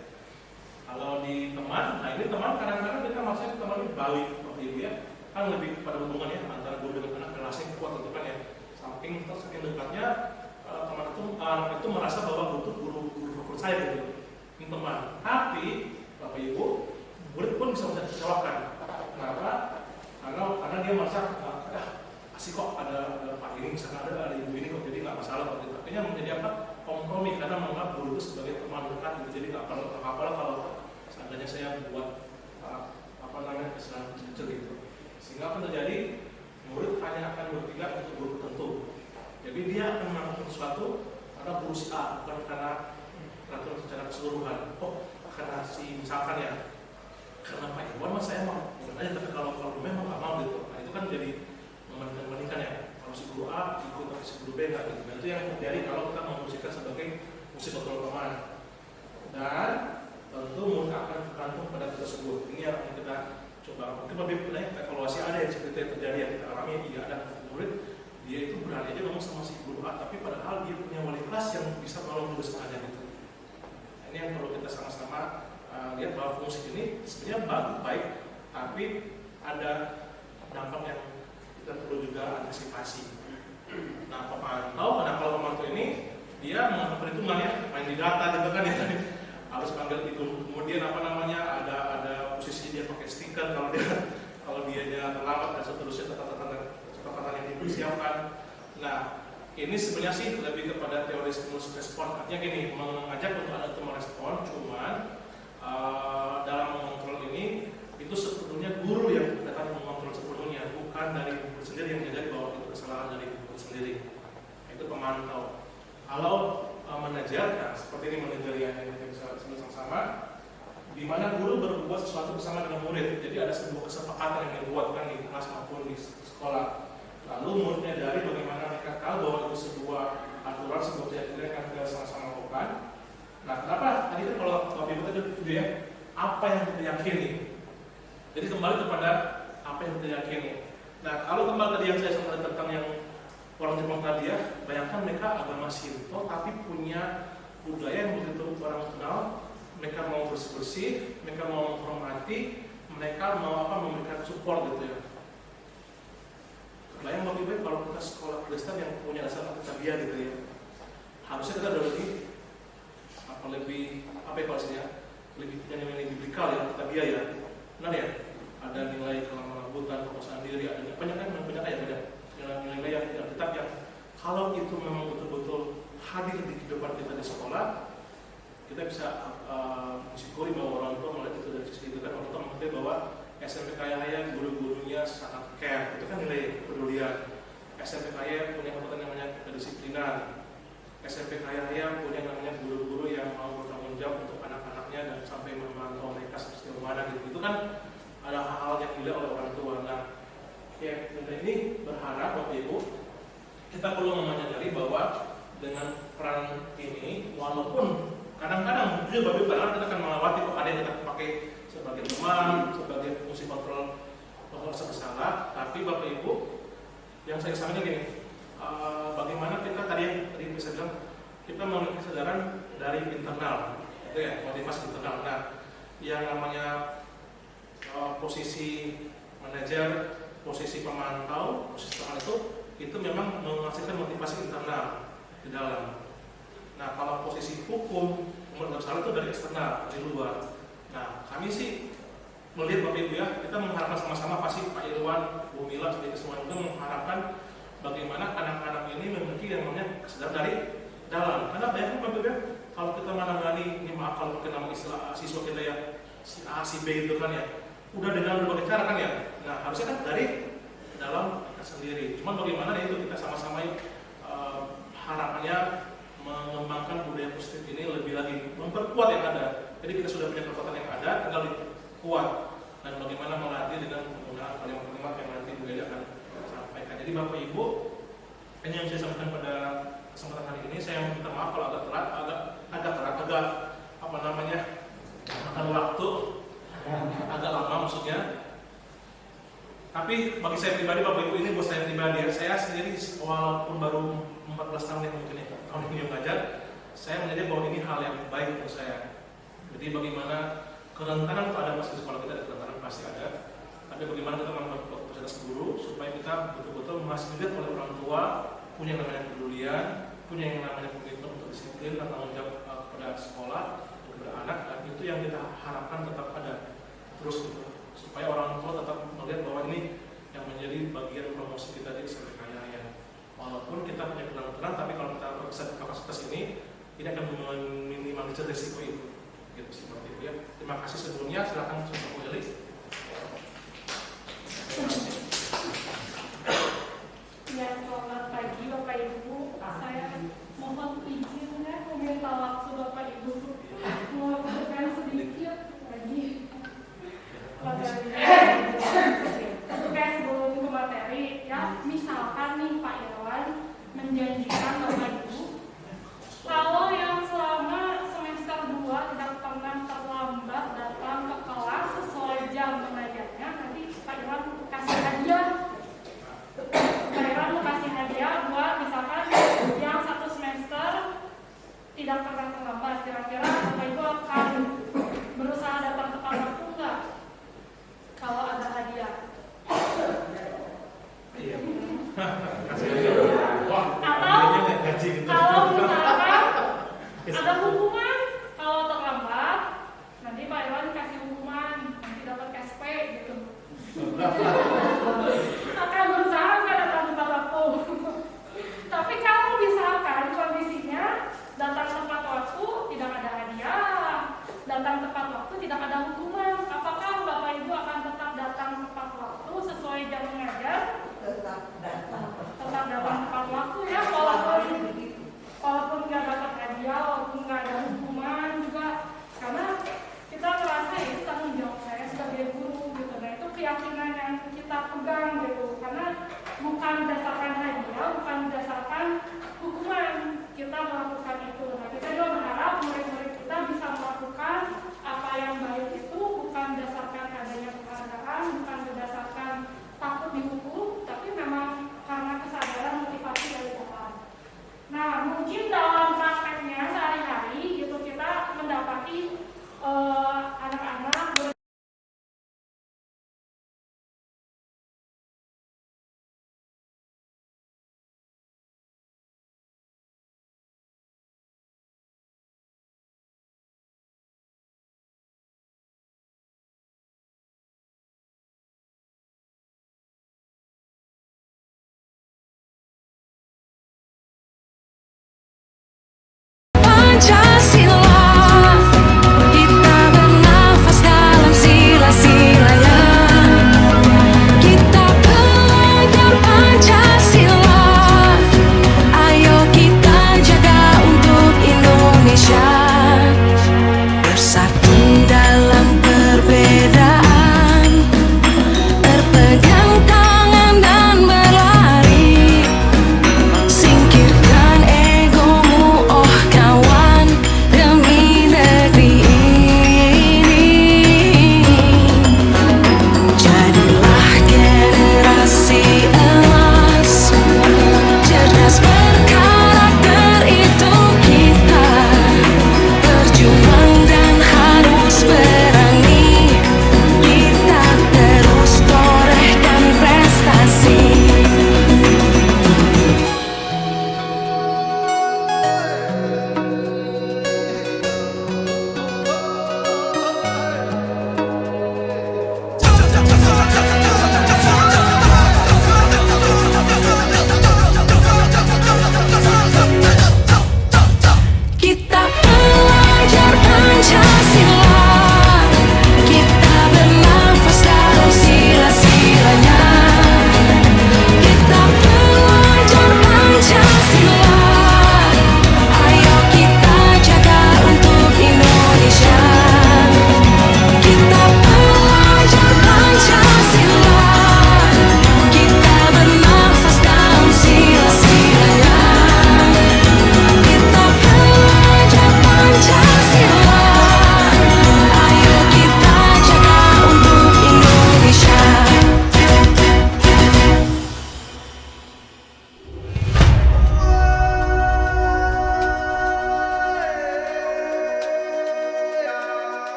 Speaker 1: Kalau di teman, nah ini teman kadang-kadang kita maksudnya teman ini balik Bapak Ibu ya, kan lebih kepada hubungan ya antara guru dengan anak, relasi kuat tentu kan ya. Saking dekatnya anak itu merasa bahwa butuh guru favorit saya gitu. Ini teman. Tapi Bapak Ibu, murid pun bisa mengecewakan. Kenapa? Karena dia merasa asik kok ada Pak ini, misalnya ada Ibu ini kok, jadi nggak masalah kok. Akhirnya menjadi apa? Kompromi, karena menganggap guru itu sebagai teman dekat gitu. Jadi nggak perlu apa-apa kalau seandainya saya buat kesalahan kecil gitu. Sehingga apa terjadi? Murid hanya akan berpihak untuk guru tertentu. Jadi dia akan melakukan sesuatu karena guru si A, bukan karena peraturan secara keseluruhan. Oh, karena si misalkan ya, karena Pak Iwan mas saya mau, bukan aja, tapi kalau memang nggak mau gitu. Nah itu kan jadi membandingkan ya. Kalau si guru A ikut, tapi si guru B nggak gitu. Nah itu yang terjadi kalau kita memposisikan sebagai musik kontrol teman. Dan tentu murid akan tergantung pada tersebut. Ini yang kita coba. Mungkin lebih banyak evaluasi ada yang seperti yang terjadi yang kita alami. Tidak ada murid dia itu berani aja ngomong sama si guru A, tapi padahal dia punya wali kelas yang bisa menolong tugas aja gitu. Ini yang perlu kita sama-sama lihat bahwa fungsi ini sebenarnya baik, tapi ada dampak yang kita perlu juga antisipasi. Nah, pemantau, kalau pemantau ini dia menganggap perhitungannya main di data gitu kan ya, harus panggil itu, kemudian ada posisi dia pakai stiker kalau dia terlambat dan seterusnya, catatan yang dipersiapkan. Nah, ini sebenarnya sih lebih kepada teori stimulus respon. Artinya gini, mengajak untuk anak itu merespon, cuman dalam mengontrol ini itu sebetulnya guru yang datang mengontrol sepenuhnya, bukan dari guru sendiri yang menyadari bahwa itu kesalahan dari guru sendiri. Itu pemantau. Kalau manajer, nah seperti ini manajer yang kita bisa sama-sama, di mana guru berbuat sesuatu bersama dengan murid. Jadi ada sebuah kesepakatan yang dibuatkan di kelas maupun di sekolah. Lalu muridnya dari bagaimana mereka tahu bahwa itu sebuah aturan, sebuah keyakinan yang kita sama-sama lakukan. Nah, kenapa? Tadi kan kalau Bapak Ibu tadi video ya, apa yang kita yakini. Jadi kembali kepada apa yang kita yakini. Nah, kalau kembali tadi yang saya sampaikan tentang yang orang Jepang tadi ya, bayangkan mereka agama Shinto tapi punya budaya yang begitu orang kenal. Mereka mau bersih-bersih, mereka mau menghormati, mereka mau memberikan support gitu ya. Bayang Bapak Ibu kalau kita sekolah Kristen yang punya dasar tarbiyah gitu ya, harusnya kita udah lebih lebih punya nilai biblikal ya, tarbiyah ya, benar ya. Ada nilai kelembutan, kepuasan diri, ada banyak nilai-nilai yang tetap yang kalau itu memang betul-betul hadir di kehidupan kita di sekolah, kita bisa mensyukuri bahwa orang tua melihat itu dari sisi itu kan, orang tua mengerti bahwa SMP Kaya guru-gurunya sangat care, itu kan nilai kepedulian. SMP Kaya punya kekuatan yang namanya kedisiplinan. SMP Kaya punya namanya guru-guru yang mau bertanggung jawab untuk anak-anaknya dan sampai memantau mereka sejauh mana gitu. Itu kan ada hal-hal yang dilihat oleh orang tua. Nah, ya kita ini berharap Bapak Ibu kita perlu menyadari bahwa dengan peran ini, walaupun kadang-kadang jujur Bapak Ibu kita akan melewati kok ada yang kita pakai sebagai teman, sebagai fungsi kontrol bersalah, tapi Bapak Ibu yang saya sampaikan gini, bagaimana kita tadi bisa bilang kita memiliki kesadaran dari internal, itu ya motivasi internal. Nah, yang namanya posisi manajer, posisi pemantau, posisi teman itu memang menghasilkan motivasi internal di dalam. Nah, kalau posisi hukum menurut salah itu dari eksternal, dari luar. Nah, kami sih melihat Bapak Ibu ya, kita mengharapkan sama-sama pasti Pak Irwan, Bu Mila, sebagai semua itu mengharapkan bagaimana anak-anak ini memiliki yang namanya kesadaran dari dalam. Karena banyak Bapak Ibu ya, kalau kita menangani, ini maaf kalau pakai nama istilah siswa kita ya, si A, si B itu kan ya, udah dengan berbagai cara kan ya. Nah, harusnya kan dari dalam kita sendiri. Cuman bagaimana itu kita sama-sama harapannya mengembangkan budaya positif ini lebih lagi, memperkuat yang ada. Jadi kita sudah punya kekuatan yang ada, tinggal kuat. Dan bagaimana melatih dengan penggunaan kalimat-kalimat yang nanti Bu Eli akan sampaikan. Jadi Bapak Ibu, ini yang saya sampaikan pada kesempatan hari ini. Saya minta maaf kalau agak telat, agak apa namanya, makan waktu, agak lama maksudnya. Tapi bagi saya pribadi, Bapak Ibu, ini buat saya pribadi ya, saya sendiri walaupun baru 14 tahun ya mungkin ya, tahun ini mengajar, saya melihat bahwa ini hal yang baik untuk saya. Jadi bagaimana kerentanan itu ada pasti di sekolah kita, ada kerentanan pasti ada. Tapi bagaimana kita melakukan proses guru supaya kita betul-betul masih dilihat oleh orang tua, punya yang namanya kepedulian, punya yang namanya komitmen untuk disiplin dan tanggung jawab kepada sekolah, kepada anak, dan itu yang kita harapkan tetap ada terus gitu. Supaya orang tua tetap melihat bahwa ini yang menjadi bagian promosi kita di SMP Kayaya. Walaupun kita punya keterangan, tapi kalau kita berbesar kapasitas ini akan meminimalisir risiko itu. Gitu seperti itu ya. Terima kasih sebelumnya. Silakan Bu Eli.
Speaker 10: Ya, selamat pagi Bapak Ibu. Saya mohon izin ya meminta waktu Bapak Ibu mengucapkan sedikit lagi materi. Oke, sebelum ke materi ya, misalkan nih Pak Irwan menjanjikan Bapak Ibu kalau yang selama semester 2 tidak pernah terlambat datang ke kelas sesuai jam mengajarnya, nanti Pak Irwan kasih hadiah. Pak Irwan mau kasih hadiah buat misalkan yang 1 semester tidak pernah terlambat. Kira-kira Bapak Ibu akan berusaha datang tepat waktu enggak? Kalau ada hadiah.
Speaker 1: Iya.
Speaker 10: Atau kalau misalkan ada hukuman kalau terlambat, nanti Pak Irwan kasih hukuman, nanti dapat SP gitu. Akan berusaha nggak datang tepat waktu. Tapi kalau misalkan kondisinya datang tepat waktu tidak ada hadiah, datang tepat waktu tidak ada hukuman, apakah Bapak Ibu akan tetap datang tepat waktu sesuai jam mengajar? Tetap datang tepat waktu ya, walaupun nggak dapat hadiah, walaupun nggak ada hukuman juga, karena kita merasa itu tanggung jawab saya sebagai guru gitu. Nah itu keyakinan yang kita pegang gitu, karena bukan berdasarkan hadiah, bukan berdasarkan hukuman kita melakukan itu. Nah kita juga berharap murid-murid kita bisa melakukan apa yang baik itu bukan berdasarkan adanya penghargaan, bukan berdasarkan takut dihukum, tapi memang karena kesadaran motivasi dari Tuhan. Nah mungkin dalam prakteknya sehari-hari gitu kita mendapati anak-anak
Speaker 11: Singkirkan egomu, oh kawan.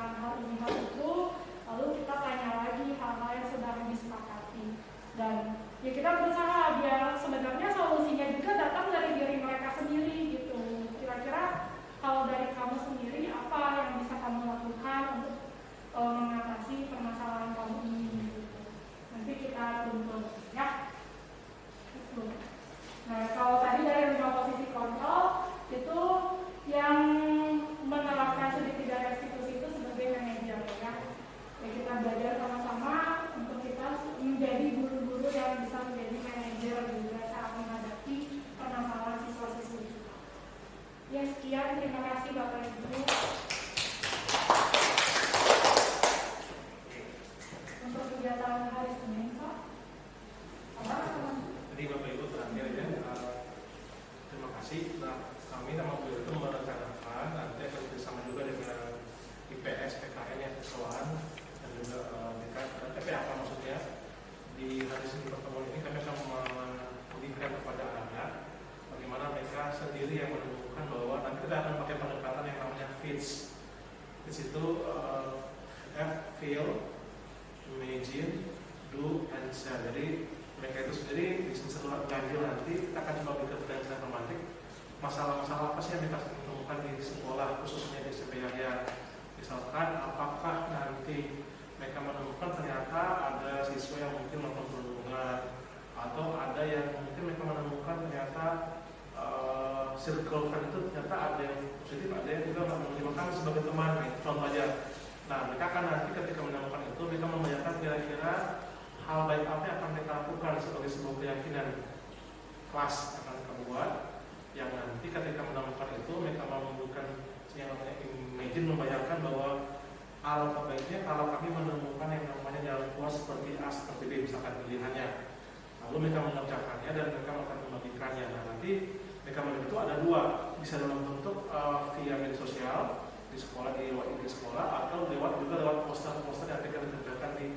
Speaker 10: melakukan hal ini hal itu, lalu kita tanya lagi hal-hal yang sudah disepakati. Dan ya kita berusaha biar sebenarnya solusinya juga datang dari diri mereka sendiri gitu. Kira-kira kalau dari kamu sendiri apa yang bisa kamu lakukan untuk mengatasi permasalahan kamu ini gitu. Nanti kita tuntut ya. Gitu. Nah kalau tadi dari 5 posisi kontrol itu yang menerapkan studi pidana restitusi itu sebagai manajer ya. Ya kita belajar sama-sama untuk kita menjadi guru-guru yang bisa menjadi manajer juga saat menghadapi permasalahan siswa-siswi kita. Ya sekian, terima kasih Bapak Ibu. Untuk kegiatan hari Senin Pak.
Speaker 1: Jadi Bapak Ibu terakhir ya, terima kasih. Nah, kami sama Bu itu merencanakan nanti akan bersama juga dengan IPS, PKN yang kesalahan dan juga PPAK maksudnya. Di hari Senin pertemuan ini kami akan memberikan kepada anak bagaimana mereka sendiri yang menemukan bahwa nanti kita akan pakai pendekatan yang namanya FITS. FITS itu F, feel, imagine, do, and share. Jadi mereka itu sendiri di semester ganjil nanti kita akan coba berikan penelitian tematik masalah-masalah apa sih yang mereka temukan di sekolah khususnya di SPYA. Misalkan apakah nanti mereka menemukan ternyata ada siswa yang mungkin melakukan perundungan, atau ada yang mungkin mereka menemukan ternyata circle friend itu ternyata ada yang positif, ada yang juga menerima sebagai teman, contoh aja. Nah mereka akan nanti ketika menemukan itu mereka membayangkan kira-kira hal baik apa yang akan mereka lakukan sebagai sebuah keyakinan kelas akan mereka buat, yang nanti ketika menemukan itu mereka membutuhkan yang namanya imagine, membayangkan bahwa alangkah baiknya kalau kami menemukan yang namanya jalan keluar seperti A, seperti B misalkan pilihannya, lalu mereka mengerjakannya dan mereka akan membagikannya. Nah nanti mereka itu ada dua, bisa dalam bentuk via media sosial di sekolah, di sekolah, atau lewat poster-poster yang mereka dikerjakan di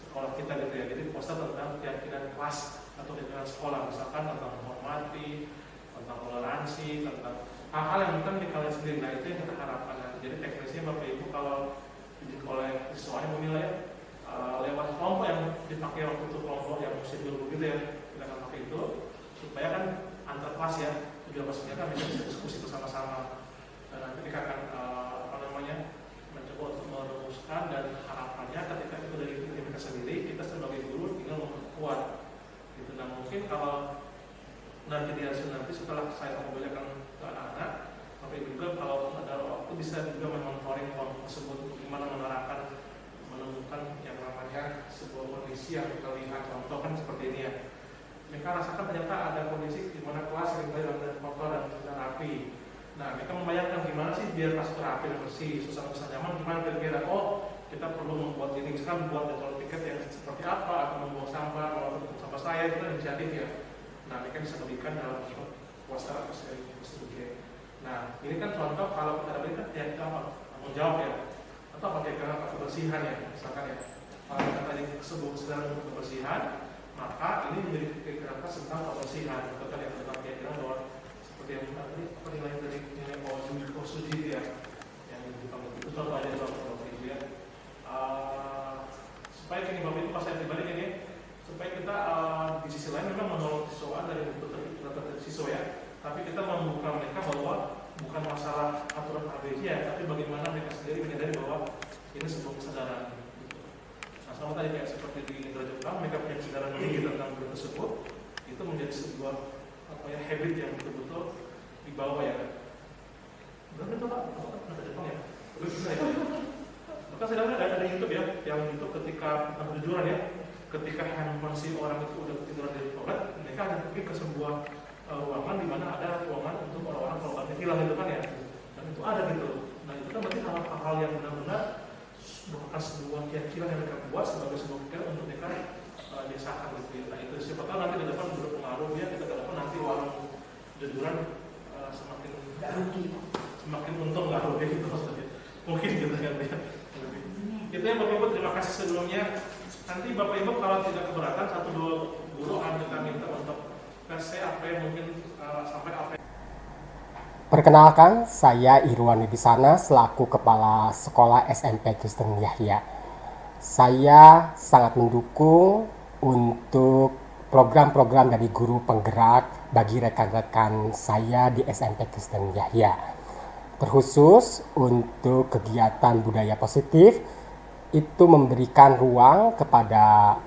Speaker 1: sekolah kita gitu ya. Jadi poster tentang keyakinan kelas atau keyakinan sekolah, misalkan tentang menghormati, tentang toleransi, tentang hal-hal yang bukan di kalian sendiri. Nah itu yang kita harapkan. Jadi teknisnya Bapak Ibu kalau oleh siswanya menilai lewat kelompok yang dipakai waktu itu, kelompok yang sipil begitu ya, kita akan pakai itu supaya kan antar kelas ya, tujuan pastinya kan bisa diskusi bersama-sama, dan nanti kita akan mencoba untuk merumuskan, dan harapannya ketika itu dari diri kita sendiri, kita sebagai guru tinggal memperkuat gitu. Nah mungkin kalau nanti di hasil nanti setelah saya membacakan ke anak-anak, Bapak Ibu juga kalau ada waktu bisa juga memonitoring kelompok tersebut bagaimana menemukan yang namanya sebuah kondisi yang kita lihat, contoh kan seperti ini ya. Mereka rasakan ternyata ada kondisi di mana kelas seringkali dalam kotor dan tidak rapi. Nah, mereka membayangkan gimana sih biar kelas rapi dan bersih, susah nyaman, gimana kira-kira? Oh, kita perlu membuat ini, misalkan membuat jadwal tiket yang seperti apa, atau membuang sampah, kalau sampah saya itu kan inisiatif ya. Nah, mereka bisa berikan dalam poster atau studi. Nah, ini kan contoh kalau kita berikan ya kita tanggung jawab ya, atau apa kira-kira kebersihan ya, misalkan ya. Kalau kita tadi sebut sedang kebersihan, maka ini menjadi kira-kira tentang kebersihan, betul yang kita kira bahwa seperti yang tadi penilaian dari nilai Osuji ya, yang itu contoh aja contoh itu ya. Supaya kini Bapak Ibu pas saya pribadi ini, supaya kita di sisi lain memang menolong siswa dari siswa ya, tapi kita membuka mereka bahwa bukan masalah aturan ABC ya, tapi bagaimana mereka sendiri menyadari bahwa ini sebuah kesadaran. Nah, sama tadi kayak seperti di negara Jepang, mereka punya kesadaran tinggi tentang hal tersebut, itu menjadi sebuah habit yang betul-betul dibawa ya. Benar itu Pak, negara Jepang ya. Maka saya ada YouTube ya, yang itu ketika kejujuran ya, ketika handphone si orang itu udah ketiduran di toilet, mereka akan pergi ke sebuah ruangan di mana ada ruangan untuk orang-orang kalau nggak hilang gitu kan ya, dan itu ada gitu. Nah itu kan berarti hal-hal yang benar-benar merupakan sebuah keyakinan yang mereka buat sebagai sebuah keyakinan untuk mereka biasakan gitu ya. Nah itu siapa tahu nanti ke depan berpengaruh ya, kita ke depan nanti warung kejujuran semakin untung nggak rugi gitu maksudnya. Mungkin gitu kan ya. Itu ya Bapak Ibu, terima kasih sebelumnya. Nanti Bapak Ibu kalau tidak keberatan 1-2 guru akan kita minta untuk tes apa yang mungkin sampai apa
Speaker 2: Perkenalkan, saya Irwan Wibisana selaku Kepala Sekolah SMP Kristen Yahya. Saya sangat mendukung untuk program-program dari guru penggerak bagi rekan-rekan saya di SMP Kristen Yahya. Terkhusus untuk kegiatan budaya positif, itu memberikan ruang kepada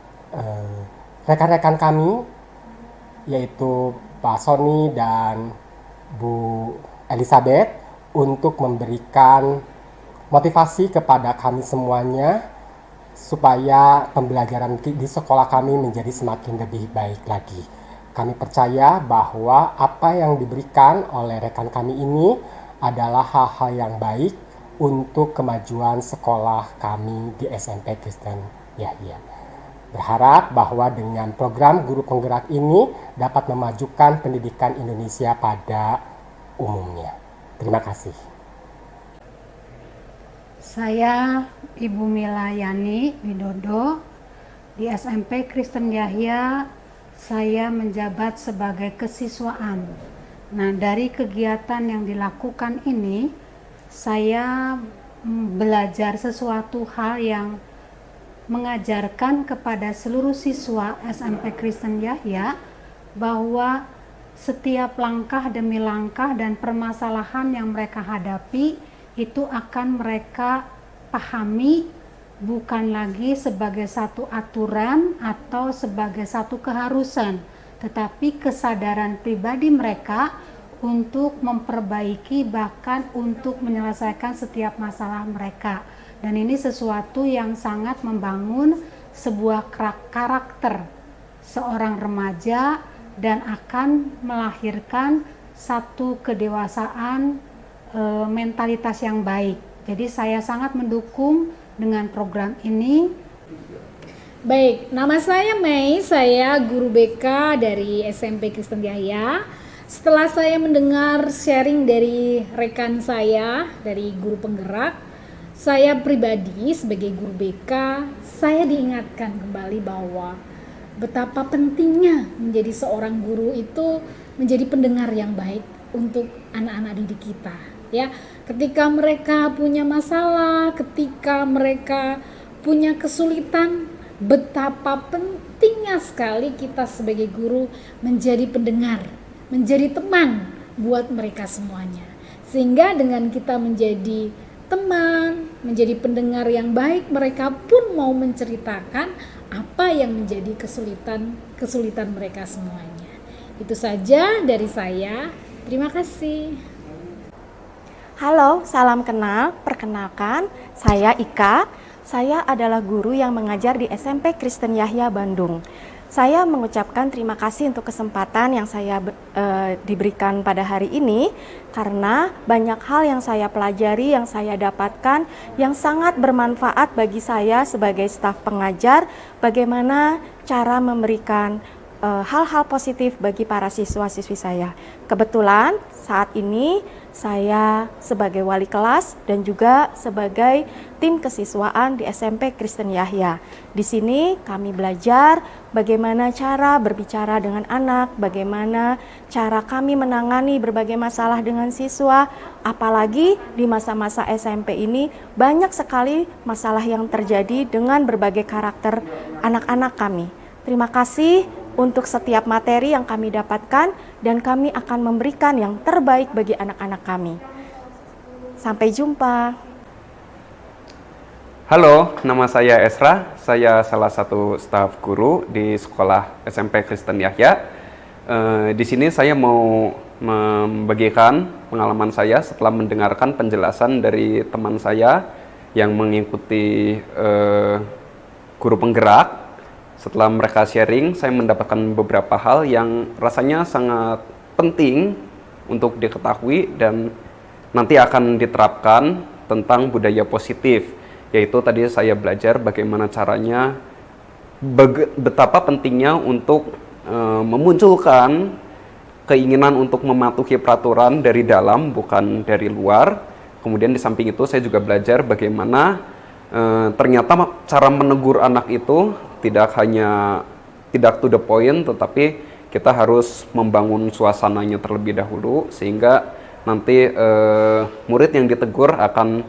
Speaker 2: rekan-rekan kami, yaitu Pak Sony dan Bu Elizabeth, untuk memberikan motivasi kepada kami semuanya supaya pembelajaran di sekolah kami menjadi semakin lebih baik lagi. Kami percaya bahwa apa yang diberikan oleh rekan kami ini adalah hal-hal yang baik untuk kemajuan sekolah kami di SMP Kristen Yahya. Berharap bahwa dengan program guru penggerak ini dapat memajukan pendidikan Indonesia pada umumnya. Terima kasih.
Speaker 11: Saya Ibu Mila Yani Widodo di SMP Kristen Yahya. Saya menjabat sebagai kesiswaan. Nah, dari kegiatan yang dilakukan ini, saya belajar sesuatu hal yang mengajarkan kepada seluruh siswa SMP Kristen Yahya bahwa setiap langkah demi langkah dan permasalahan yang mereka hadapi itu akan mereka pahami bukan lagi sebagai satu aturan atau sebagai satu keharusan, tetapi kesadaran pribadi mereka untuk memperbaiki bahkan untuk menyelesaikan setiap masalah mereka. Dan ini sesuatu yang sangat membangun sebuah karakter seorang remaja dan akan melahirkan satu kedewasaan mentalitas yang baik. Jadi saya sangat mendukung dengan program ini.
Speaker 12: Baik, nama saya Mei, saya guru BK dari SMP Kristen Yahya. Setelah saya mendengar sharing dari rekan saya, dari guru penggerak, saya pribadi sebagai guru BK, saya diingatkan kembali bahwa betapa pentingnya menjadi seorang guru itu menjadi pendengar yang baik untuk anak-anak didik kita. Ya, ketika mereka punya masalah, ketika mereka punya kesulitan, betapa pentingnya sekali kita sebagai guru menjadi pendengar, menjadi teman buat mereka semuanya. Sehingga dengan kita menjadi teman, menjadi pendengar yang baik, mereka pun mau menceritakan apa yang menjadi kesulitan mereka semuanya. Itu saja dari saya. Terima kasih.
Speaker 13: Halo, salam kenal. Perkenalkan, saya Ika. Saya adalah guru yang mengajar di SMP Kristen Yahya Bandung. Saya mengucapkan terima kasih untuk kesempatan yang saya diberikan pada hari ini, karena banyak hal yang saya pelajari, yang saya dapatkan, yang sangat bermanfaat bagi saya sebagai staf pengajar, bagaimana cara memberikan hal-hal positif bagi para siswa-siswi saya. Kebetulan saat ini saya sebagai wali kelas dan juga sebagai tim kesiswaan di SMP Kristen Yahya. Di sini kami belajar bagaimana cara berbicara dengan anak, bagaimana cara kami menangani berbagai masalah dengan siswa, apalagi di masa-masa SMP ini banyak sekali masalah yang terjadi dengan berbagai karakter anak-anak kami. Terima kasih untuk setiap materi yang kami dapatkan, dan kami akan memberikan yang terbaik bagi anak-anak kami. Sampai jumpa.
Speaker 6: Halo, nama saya Esra. Saya salah satu staf guru di sekolah SMP Kristen Yahya. Di sini saya mau membagikan pengalaman saya setelah mendengarkan penjelasan dari teman saya yang mengikuti guru penggerak. Setelah mereka sharing, saya mendapatkan beberapa hal yang rasanya sangat penting untuk diketahui dan nanti akan diterapkan tentang budaya positif. Yaitu tadi saya belajar bagaimana caranya, betapa pentingnya untuk memunculkan keinginan untuk mematuhi peraturan dari dalam, bukan dari luar. Kemudian di samping itu saya juga belajar bagaimana ternyata cara menegur anak itu tidak to the point, tetapi kita harus membangun suasananya terlebih dahulu sehingga nanti murid yang ditegur akan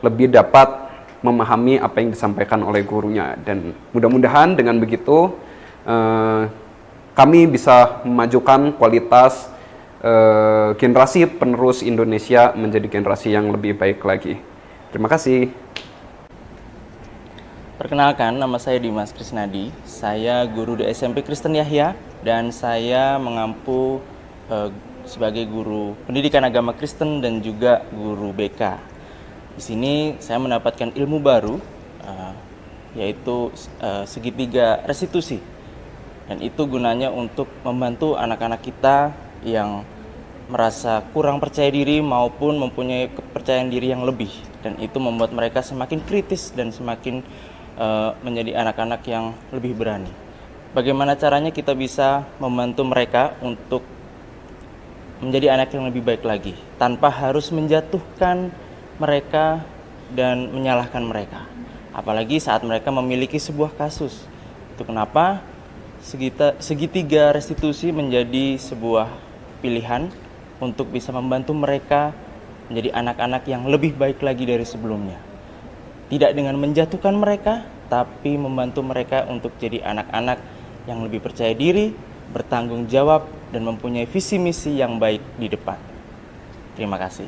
Speaker 6: lebih dapat memahami apa yang disampaikan oleh gurunya. Dan mudah-mudahan dengan begitu kami bisa memajukan kualitas generasi penerus Indonesia menjadi generasi yang lebih baik lagi. Terima kasih.
Speaker 14: Perkenalkan, nama saya Dimas Krisnadi. Saya guru di SMP Kristen Yahya dan saya mengampu sebagai guru pendidikan agama Kristen dan juga guru BK. Di sini saya mendapatkan ilmu baru, yaitu segitiga restitusi. Dan itu gunanya untuk membantu anak-anak kita yang merasa kurang percaya diri maupun mempunyai kepercayaan diri yang lebih. Dan itu membuat mereka semakin kritis dan semakin menjadi anak-anak yang lebih berani. Bagaimana caranya kita bisa membantu mereka untuk menjadi anak yang lebih baik lagi, tanpa harus menjatuhkan mereka dan menyalahkan mereka. Apalagi saat mereka memiliki sebuah kasus. Itu kenapa segitiga restitusi menjadi sebuah pilihan untuk bisa membantu mereka menjadi anak-anak yang lebih baik lagi dari sebelumnya. Tidak dengan menjatuhkan mereka, tapi membantu mereka untuk jadi anak-anak yang lebih percaya diri, bertanggung jawab, dan mempunyai visi misi yang baik di depan. Terima kasih.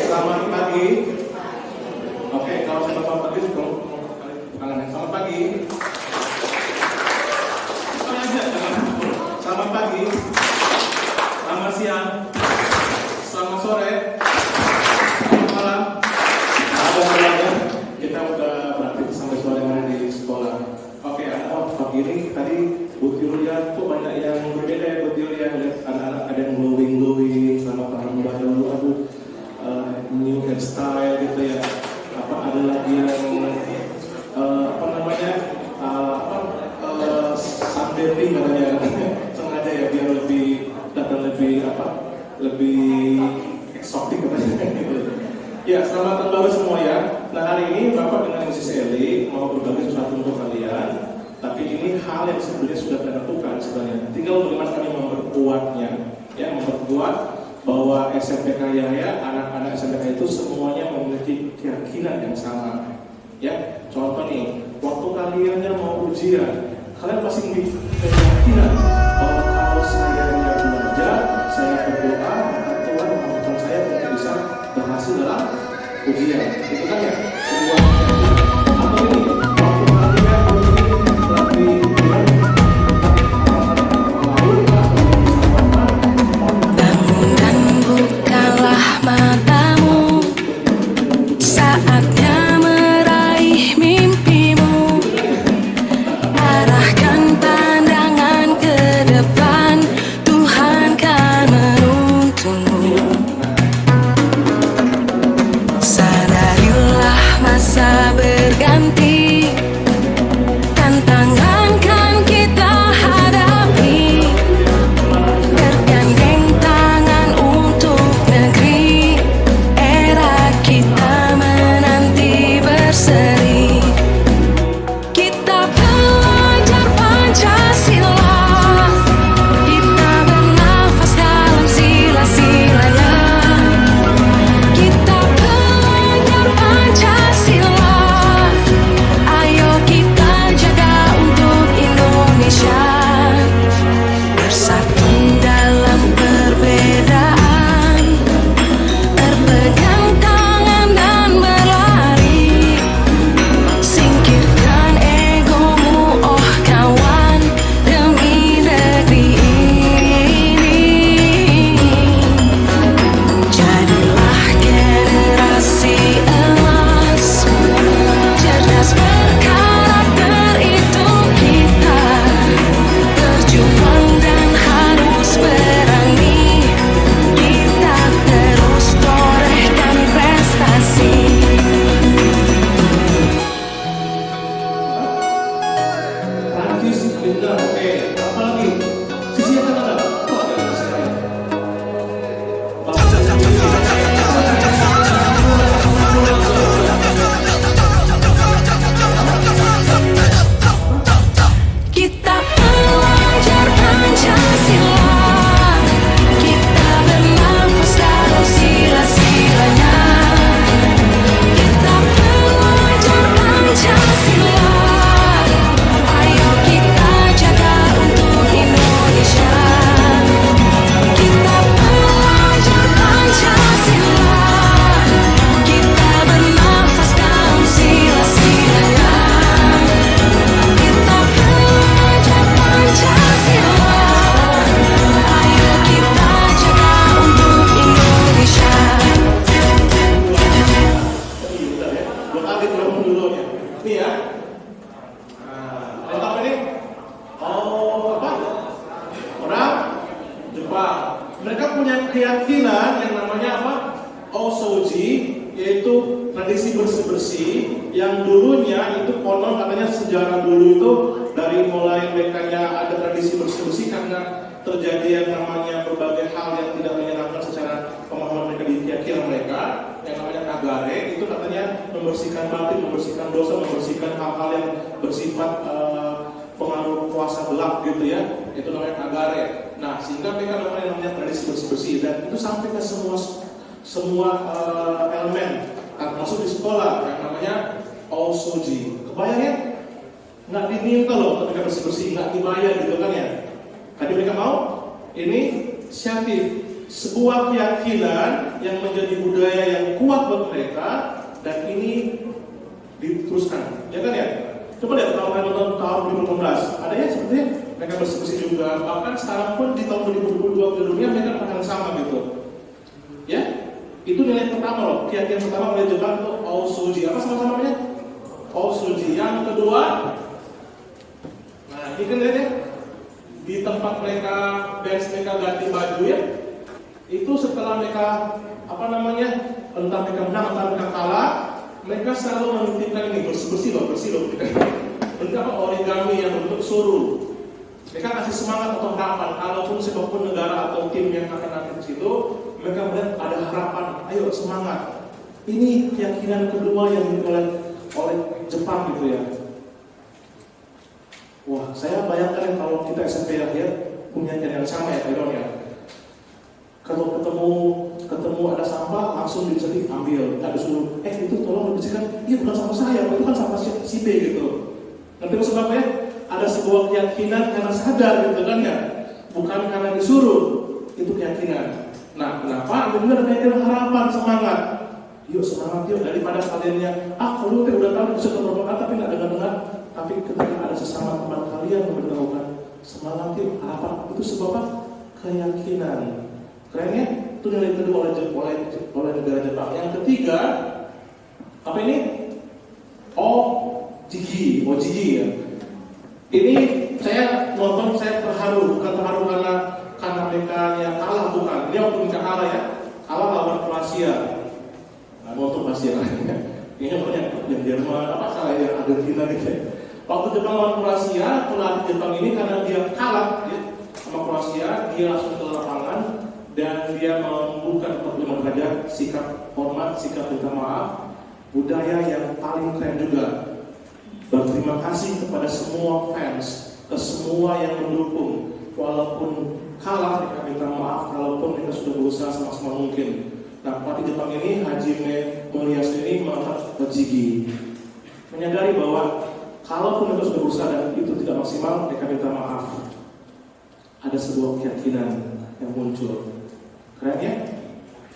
Speaker 1: Selamat pagi. Oke, kalau selamat pagi, selamat pagi. Selamat pagi. Selamat siang. Selamat sore. Selamat malam. Ada semuanya. Kita udah beraktivitas sampai sore hari di sekolah. Oke, pagi ini tadi Bu Julia kok banyak yang berbeda ya Bu Julia. Anak-anak ada yang glowing, selamat pagi baru new hairstyle gitu ya. Ada lagi yang sunbathing katanya. Sengaja ya biar lebih lebih eksotik katanya gitu. Ya, selamat tahun baru semua ya. Nah, hari ini Bapak dengan Mrs. Eli mau berbagi sesuatu untuk kalian. Tapi ini hal yang sebenarnya sudah tentukan sebenarnya. Tinggal bagaimana kami memperkuatnya, ya, memperkuat bahwa SMPK Yahya, anak-anak SMPK itu semuanya memiliki keyakinan yang sama. Ya, contoh nih, waktu kaliannya mau ujian, kalian pasti memiliki keyakinan bahwa kalau saya belajar, saya berdoa, maka Tuhan memampukan saya untuk bisa berhasil dalam ujian. Itu kan ya, sebuah keyakinan. Atau ini, waktu kalian berlatih
Speaker 15: bukalah matamu, saatnya meraih mimpimu. Arahkan pandangan ke depan, Tuhan kan menuntunmu. Sadarilah
Speaker 1: bersih-bersih yang dulunya itu konon katanya sejarah dulu itu dari mulai mereka ada tradisi bersih-bersih karena terjadi yang namanya berbagai hal yang tidak menyenangkan secara pemahaman mereka di keyakinan mereka, yang namanya kagare itu katanya membersihkan batin, membersihkan dosa, membersihkan hal-hal yang bersifat pengaruh kuasa gelap gitu ya, itu namanya kagare. Nah, sehingga mereka namanya tradisi bersih-bersih dan itu sampai ke semua elemen, termasuk di sekolah yang namanya osoji. Kebayang ya? Nggak diminta loh ketika bersih-bersih, nggak dibayar gitu kan ya. Tadi mereka mau, ini inisiatif, sebuah keyakinan yang menjadi budaya yang kuat buat mereka dan ini diteruskan, ya kan ya? Coba lihat tahun 2015, ada ya sepertinya mereka bersih-bersih juga. Bahkan sekarang pun di tahun 2022 di dunia mereka akan sama gitu. Ya, itu nilai pertama loh. Keyakinan pertama oleh Jepang itu Osoji. Apa sama-sama namanya? Osoji. Yang kedua, nah ini kan lihat ya, di tempat mereka base mereka ganti baju ya. Itu setelah mereka entah mereka menang atau mereka kalah, mereka selalu menitipkan ini bersih loh. Bentuk origami yang bentuk suruh. Mereka kasih semangat atau harapan. Kalaupun siapapun negara atau tim yang akan nanti di situ, mereka melihat ada harapan. Ayo semangat. Ini keyakinan kedua yang dimiliki oleh Jepang gitu ya. Wah, saya bayangkan kalau kita SMP ya punya keyakinan yang sama ya, ya. Kalau ketemu ada sampah langsung dicerit ambil, nggak disuruh itu tolong dibersihkan. Iya bukan sampah saya, itu kan sampah si B gitu. Nanti maksud apa ya? Ada sebuah keyakinan karena sadar gitu kan ya, bukan karena disuruh. Itu keyakinan. Nah, kenapa? Ini ada keyakinan harapan, semangat. Yuk semangat yuk, daripada kaliannya kalau udah tahu bisa berdoa tapi nggak dengar. Tapi ketika ada sesama teman kalian yang berdoa, semangat yuk, harapan. Itu sebab keyakinan. Keren ya? Itu nilai kedua oleh negara Jepang. Yang ketiga, apa ini? Ojiji ya. Ini saya nonton, saya terharu, bukan terharu karena mereka yang kalah, bukan. Ini waktu mereka kalah ya, kalah lawan Kroasia. Nah, nonton pasti ya. Ini banyak yang Jerman, salah yang Argentina gitu ya. Waktu Jepang lawan Kroasia, pelatih Jepang ini karena dia kalah ya, sama Kroasia, dia langsung ke lapangan dan dia membuka 45 derajat sikap hormat, sikap minta maaf, budaya yang paling keren juga. Berterima kasih kepada semua fans, ke semua yang mendukung, walaupun kalah mereka minta maaf, walaupun mereka sudah berusaha semaksimal mungkin. Nah, pelatih Jepang ini Hajime Moriyasu ini mengangkat Ojigi, menyadari bahwa kalaupun mereka sudah berusaha dan itu tidak maksimal, mereka minta maaf. Ada sebuah keyakinan yang muncul. Keren ya?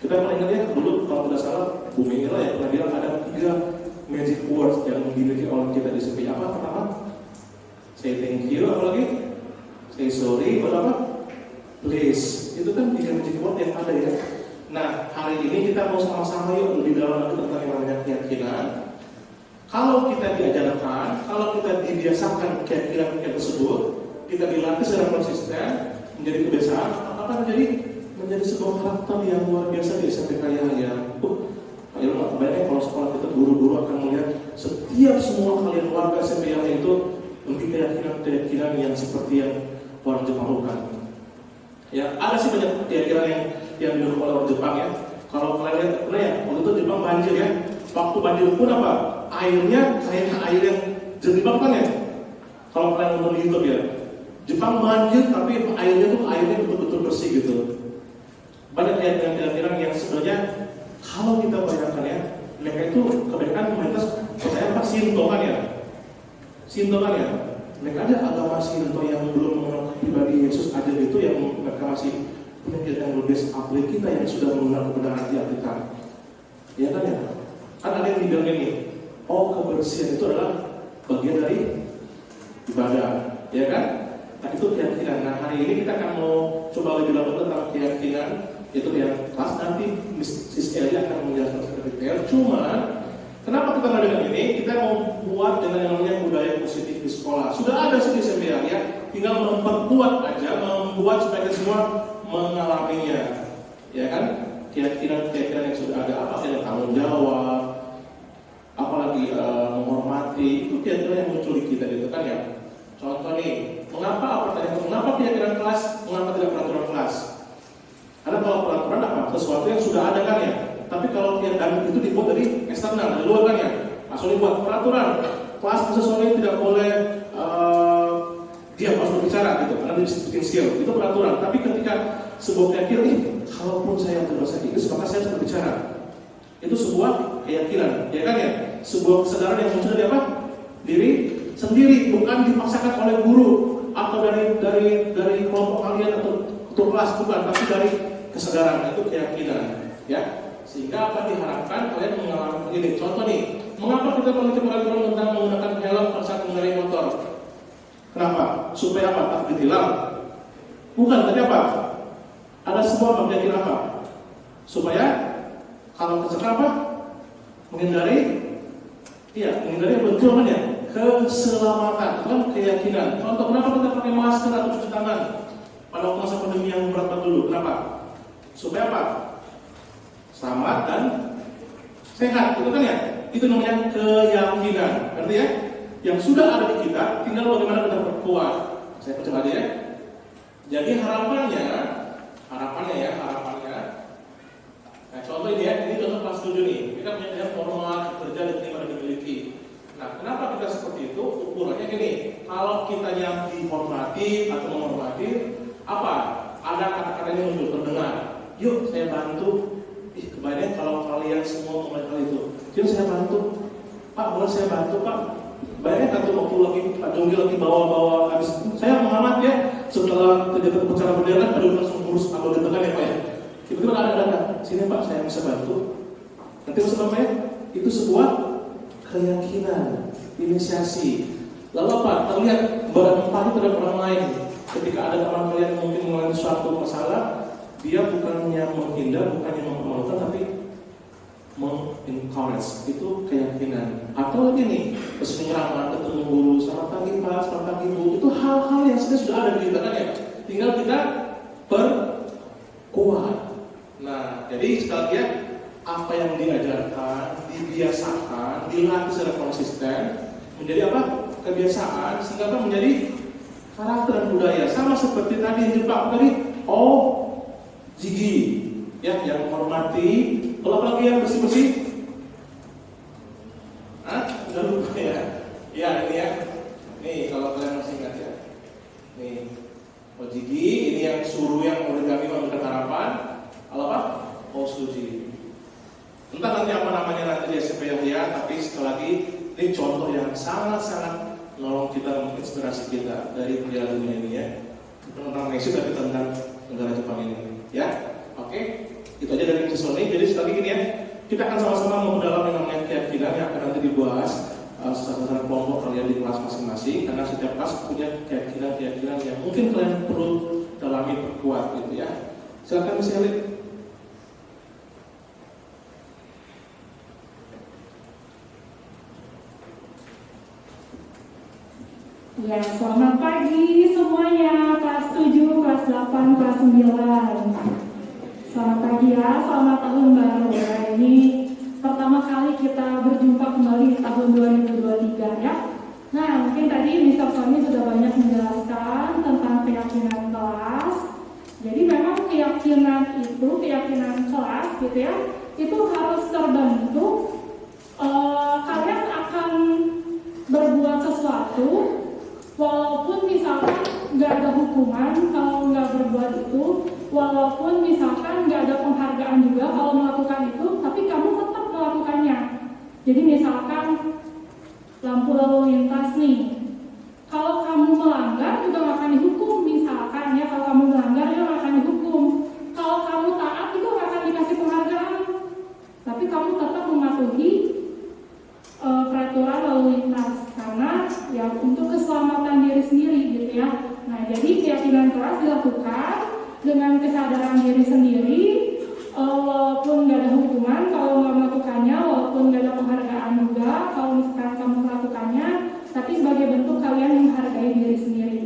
Speaker 1: Kita pernah ingat ya, dulu kalau tidak salah Bu Mira ya pernah bilang ada 3 magic words yang dimiliki oleh kita di SMP. Apa pertama? Say thank you, apa lagi? Say sorry, apa? Please. Itu kan 3 magic word yang ada ya. Nah, hari ini kita mau sama-sama yuk lebih dalam lagi tentang yang namanya keyakinan. Kalau kita diajarkan, kalau kita dibiasakan keyakinan tersebut, kita dilatih secara konsisten menjadi kebiasaan, akan menjadi sebuah karakter yang luar biasa di SMP ya. Ayo nggak kebayang kalau sekolah kita guru-guru akan melihat setiap semua kalian warga SMP itu memiliki keyakinan yang seperti yang orang Jepang lakukan. Ya, ada sih banyak keyakinan yang didukung oleh orang Jepang ya. Kalau kalian lihat, ya, waktu itu Jepang banjir ya. Waktu banjir pun apa? Airnya kayak air yang jernih banget kan ya. Kalau kalian nonton di YouTube ya, Jepang banjir tapi airnya betul-betul bersih gitu. Banyak keyakinan yang sebenarnya kalau kita bayangkan ya, mereka itu kebanyakan komunitas percaya apa? Shinto kan ya. Mereka ada agama Shinto yang belum mengenal pribadi Yesus aja itu yang mereka masih punya keyakinan yang lebih apalagi kita yang sudah mengenal kebenaran di Alkitab. Ya kan ya? Kan ada yang dibilang ini, kebersihan itu adalah bagian dari ibadah, ya kan? Nah itu keyakinan. Nah hari ini kita akan mau coba lebih lanjut tentang keyakinan. Itu yang kelas nanti Sis Elia akan menjelaskan secara detail. Cuma kenapa kita dengan ini? Kita mau buat dengan yang namanya budaya positif di sekolah. Sudah ada sih di SMP ya, tinggal memperkuat aja, membuat supaya kita semua mengalaminya, ya kan? Keyakinan yang sudah ada, apa yang tanggung jawab, apalagi keyakinan yang muncul di kita gitu kan ya. Contoh nih, mengapa keyakinan kelas, mengapa tidak peraturan kelas? Karena kalau peraturan apa? Sesuatu yang sudah ada kan ya. Tapi kalau keyakinan itu dibuat dari eksternal, dari luar kan ya. Langsung dibuat peraturan. Kelas sesuatu yang tidak boleh dia harus berbicara gitu, karena dia bikin skill. Itu peraturan. Tapi ketika sebuah keyakinan, kalaupun saya berbahasa Inggris, maka saya harus berbicara. Itu sebuah keyakinan, ya kan ya? Sebuah kesadaran yang muncul dari apa? Diri sendiri, bukan dipaksakan oleh guru atau dari kelompok kalian atau kelas, bukan, tapi dari kesadaran. Itu keyakinan, ya. Sehingga apa diharapkan kalian mengalami ini. Contoh nih, mengapa kita memiliki peraturan tentang menggunakan helm pada saat mengendarai motor? Kenapa? Supaya apa? Tak ditilang? Bukan, tapi apa? Ada sebuah keyakinan apa? Supaya kalau kecelakaan apa? Menghindari betul kan ya? Keselamatan, itu kan keyakinan. Contoh, kenapa kita pakai masker atau cuci tangan pada waktu masa pandemi yang berat dulu? Kenapa? Supaya apa? Selamat dan sehat, itu kan ya? Itu namanya keyakinan, berarti ya? Yang sudah ada di kita, tinggal bagaimana kita perkuat. Saya percoba aja ya. Jadi harapannya. Nah, contoh ini ya, ini contoh kelas 7 nih. Kita punya nilai formal, kerja dan terima dan dimiliki. Nah, kenapa kita seperti itu? Ukurannya gini. Kalau kita yang dihormati atau menghormati, apa? Ada kata-kata yang muncul terdengar. Yuk, saya bantu. Kebanyakan kalau kalian semua mulai hal itu. Yuk, saya bantu. Pak, boleh saya bantu, Pak? Banyak kan tuh waktu lagi Pak Jonggi lagi bawa habis saya mengamat ya setelah terjadi upacara bendera pada langsung ngurus abang dengar ya Pak ya. Tiba-tiba ada sini Pak saya bisa bantu. Nanti maksud apa ya? Itu sebuah keyakinan, inisiasi. Lalu apa? Terlihat berempati terhadap orang lain. Ketika ada teman kalian yang mungkin mengalami suatu masalah, dia bukannya menghindar, bukannya mempermalukan, tapi encourage, itu keyakinan. Atau lagi nih, penyerahan ketemu guru, selamat pagi Pak, selamat pagi Bu, itu hal-hal yang sudah ada di kita kan ya. Tinggal kita perkuat. Nah, jadi sekali lagi ya, apa yang diajarkan, dibiasakan, dilatih secara konsisten, menjadi apa? Kebiasaan, sehingga apa? Menjadi karakter dan budaya. Sama seperti tadi yang Jepang tadi, Jigi, ya, yang menghormati. Kalau lagi yang bersih-bersih, udah lupa ya. Ya ini ya, nih kalau kalian masih ingat ya, nih Ojigi ini yang suruh yang origami memberikan harapan, apa? Osuji. Entah nanti apa namanya nanti di SMP ya, tapi sekali lagi ini contoh yang sangat-sangat nolong kita, menginspirasi kita dari perjalanan dunia ini ya. Tentang Meksiko tapi tentang negara Jepang ini, ya. Oke. Itu aja dari Mrs. Sony. Jadi sekali lagi ya, kita akan sama-sama mendalam yang namanya keyakinan yang akan nanti dibahas secara kelompok kalian di kelas masing-masing. Karena setiap kelas punya keyakinan yang mungkin kalian perlu dalami, perkuat gitu ya. Silakan Miss Elit.
Speaker 10: Ya, selamat pagi semuanya, kelas 7, kelas 8, kelas 9. Selamat pagi ya, selamat tahun baru ya. Ini pertama kali kita berjumpa kembali di tahun 2023 ya. Nah, mungkin tadi Mr. Sony sudah banyak menjelaskan tentang keyakinan kelas. Jadi memang keyakinan kelas gitu ya, itu harus terbentuk. Kalian akan berbuat sesuatu walaupun misalkan nggak ada hukuman kalau nggak berbuat itu, walaupun misalkan nggak ada penghargaan juga kalau melakukan itu, tapi kamu tetap melakukannya. Jadi misalkan lampu lalu lintas nih, kalau kamu melanggar juga nggak akan dihukum. Misalkan ya, kalau kamu melanggar juga nggak akan dihukum. Kalau kamu taat itu nggak akan dikasih penghargaan, tapi kamu tetap mematuhi peraturan lalu lintas karena ya untuk keselamatan diri sendiri gitu ya. Nah, jadi keyakinan kelas dilakukan dengan kesadaran diri sendiri, walaupun nggak ada hukuman kalau nggak melakukannya, walaupun nggak ada penghargaan juga kalau misalkan kamu melakukannya, tapi sebagai bentuk kalian menghargai diri sendiri.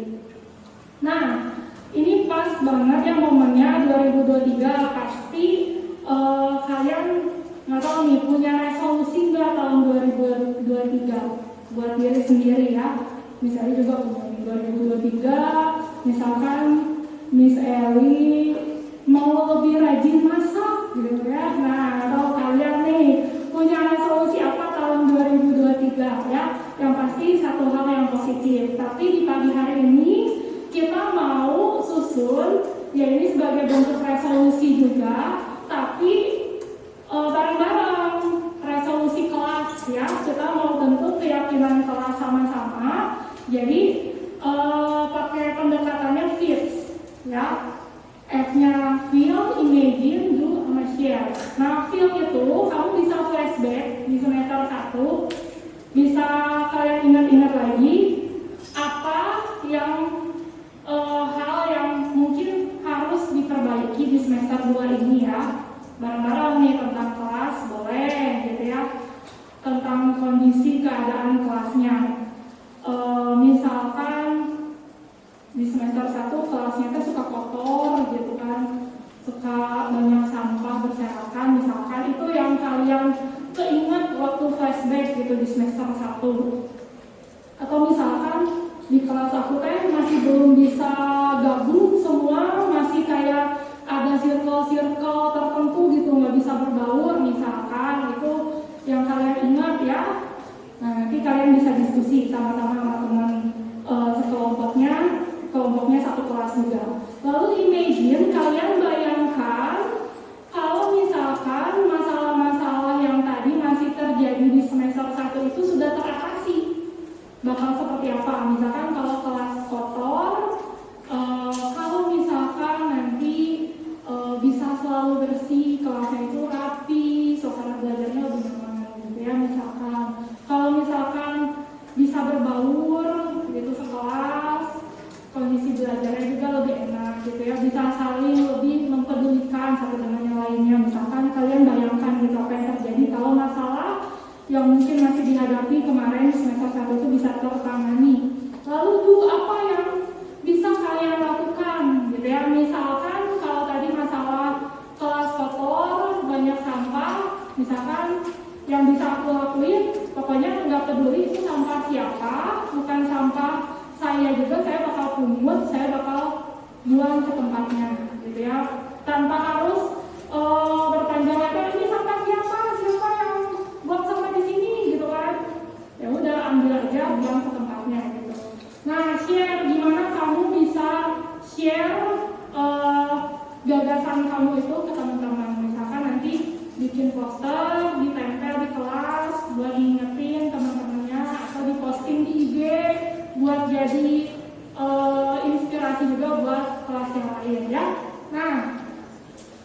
Speaker 10: Nah, ini pas banget ya momennya 2023, pasti kalian nggak tahu nih punya resolusi nggak tahun 2023. buat diri sendiri ya. Misalnya juga umum 2023, misalkan Miss Eli mau lebih rajin masak gitu ya. Nah, atau kalian nih punya resolusi apa tahun 2023 ya? Yang pasti satu hal yang positif. Tapi di pagi hari ini kita mau susun, ya ini sebagai bentuk resolusi juga, tapi bareng-bareng resolusi kelas ya. Kita mau bentuk keyakinan kelas sama-sama. Jadi pakai pendekatannya FITS ya. F-nya feel, imagine, do, sama share. Nah, feel itu kamu bisa flashback di semester 1, bisa kalian ingat-ingat lagi apa yang hal yang mungkin harus diperbaiki di semester 2 ini ya. Bareng-bareng nih tentang kelas, boleh gitu ya. Tentang kondisi keadaan kelasnya. Misalkan di semester 1 kelasnya itu suka kotor gitu kan, suka banyak sampah berserakan misalkan, itu yang kalian keinget waktu flashback gitu di semester 1. Atau misalkan di kelas aku masih belum bisa gabung semua, masih kayak ada circle-circle tertentu gitu, nggak bisa berbaur misalkan, itu yang kalian ingat ya. Nah, nanti kalian bisa diskusi sama-sama sama teman kelompoknya satu kelas juga. Lalu imagine, kalian bayangkan kalau misalkan masalah-masalah yang tadi masih terjadi di semester 1 itu sudah teratasi, bakal seperti apa? Misalkan kalau kelas kotor, kalau misalkan nanti bisa selalu bersih, kelasnya itu rapi, suasana belajarnya lebih nyaman gitu ya. Misalkan kalau misalkan bisa berbaur gitu sekelas, kondisi belajarnya juga lebih enak gitu ya, bisa saling lebih mempedulikan satu dengan yang lainnya. Misalkan kalian bayangkan gitu apa yang terjadi kalau masalah yang mungkin masih dihadapi kemarin semester 1 itu bisa tertangani. Lalu tuh apa yang bisa kalian lakukan gitu ya. Misalkan kalau tadi masalah kelas kotor, banyak sampah, misalkan yang bisa aku lakuin, pokoknya nggak peduli itu sampah siapa, bukan sampah saya juga, saya bakal pungut, saya bakal buang ke tempatnya gitu ya, tanpa harus berpanjang lebar ini sampah siapa yang buang sampah di sini gitu kan. Ya udah, ambil aja, buang ke tempatnya gitu. Nah, share, gimana kamu bisa share gagasan kamu itu ke teman-teman. Misalkan nanti bikin poster, ditempel di kelas buat ngingetin teman-temannya, atau diposting di IG buat jadi inspirasi juga buat kelas yang lain ya. Nah,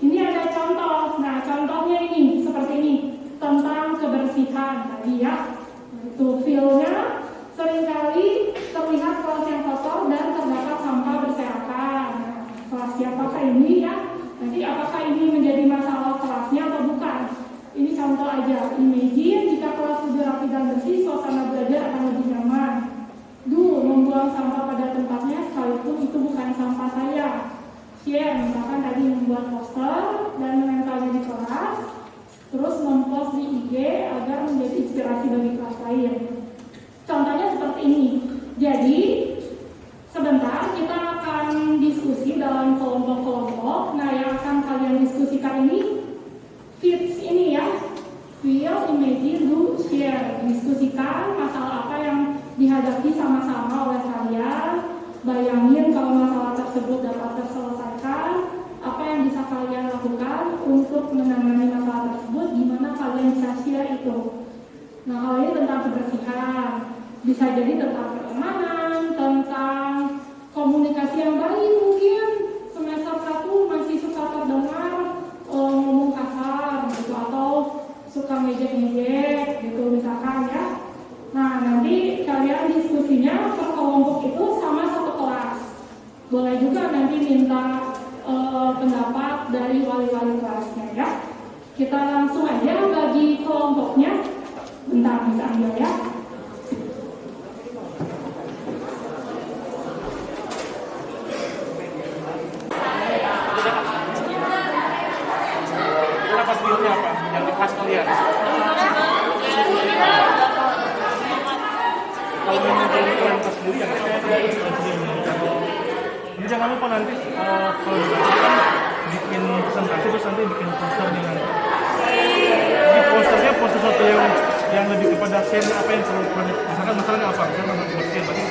Speaker 10: ini ada contoh. Nah, contohnya ini seperti ini, tentang kebersihan tadi ya. Itu feel-nya seringkali terlihat kelas yang kotor dan terdapat sampah berserakan. Nah, kelas siapakah ini ya? Nanti apakah ini menjadi masalah kelasnya atau bukan? Ini contoh aja. Imagine jika kelas sudah rapi dan bersih, suasana belajar akan lebih nyaman. Membuang sampah pada tempatnya sekalipun itu bukan sampah saya. Share, misalkan tadi membuat poster dan menempelnya di kelas, terus mempost di IG agar menjadi inspirasi bagi kelas lain. Contohnya seperti ini. Jadi sebentar kita akan diskusi dalam kelompok-kelompok. Nah, yang akan kalian diskusikan ini FITS ini ya, feel, imagine, do, share. Diskusikan masalah apa yang dihadapi sama-sama oleh kalian. Bayangin kalau masalah tersebut dapat terselesaikan, apa yang bisa kalian lakukan untuk menangani masalah tersebut, gimana kalian bisa share itu. Nah, hal ini tentang kebersihan, bisa jadi tentang pertemanan, tentang komunikasi yang baik. Mungkin semester 1 masih suka terdengar ngomong kasar gitu, atau suka ngejek-ngejek gitu misalkan ya. Nah, nanti kalian diskusinya per kelompok itu sama satu kelas. Boleh juga nanti minta pendapat dari wali-wali kelasnya ya. Kita langsung aja bagi kelompoknya. Bentar, bisa ambil ya.
Speaker 1: Kenapa feel-nya apa? Yang di kelas kalian? kalau memang kita sendiri ya nggak apa-apa. Jadi jangan lupa nanti kalau kan bikin presentasi terus nanti bikin posternya nanti. Jadi posternya poster sesuatu yang lebih kepada share apa yang perlu misalkan masalahnya apa, misalkan buat share berarti.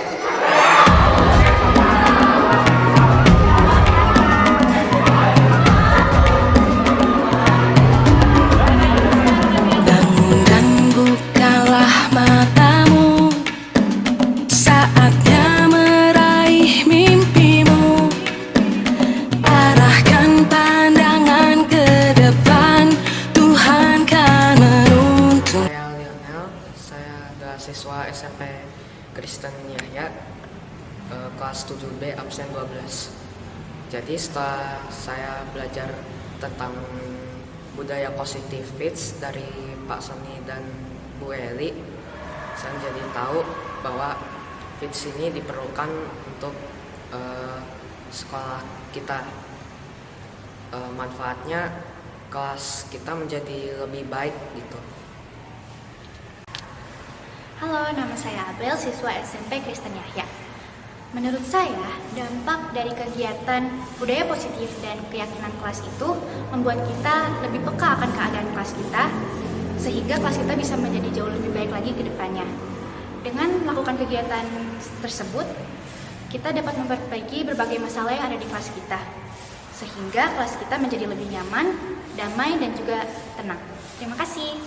Speaker 15: Bangun dan bukalah matamu, saatnya meraih mimpimu. Arahkan pandangan ke depan, Tuhan kan menuntun.
Speaker 16: Saya Lionel, saya adalah siswa SMP Kristen Yahya, kelas 7B absen 12. Jadi setelah saya belajar tentang budaya positif FITS dari Pak Sony dan Bu Eli, saya jadi tahu bahwa FITS ini diperlukan untuk sekolah kita. Manfaatnya kelas kita menjadi lebih baik gitu.
Speaker 17: Halo, nama saya Abel, siswa SMP Kristen Yahya. Menurut saya, dampak dari kegiatan budaya positif dan keyakinan kelas itu membuat kita lebih peka akan keadaan kelas kita, sehingga kelas kita bisa menjadi jauh lebih baik lagi ke depannya. Dengan melakukan kegiatan tersebut, kita dapat memperbaiki berbagai masalah yang ada di kelas kita, sehingga kelas kita menjadi lebih nyaman, damai, dan juga tenang. Terima kasih.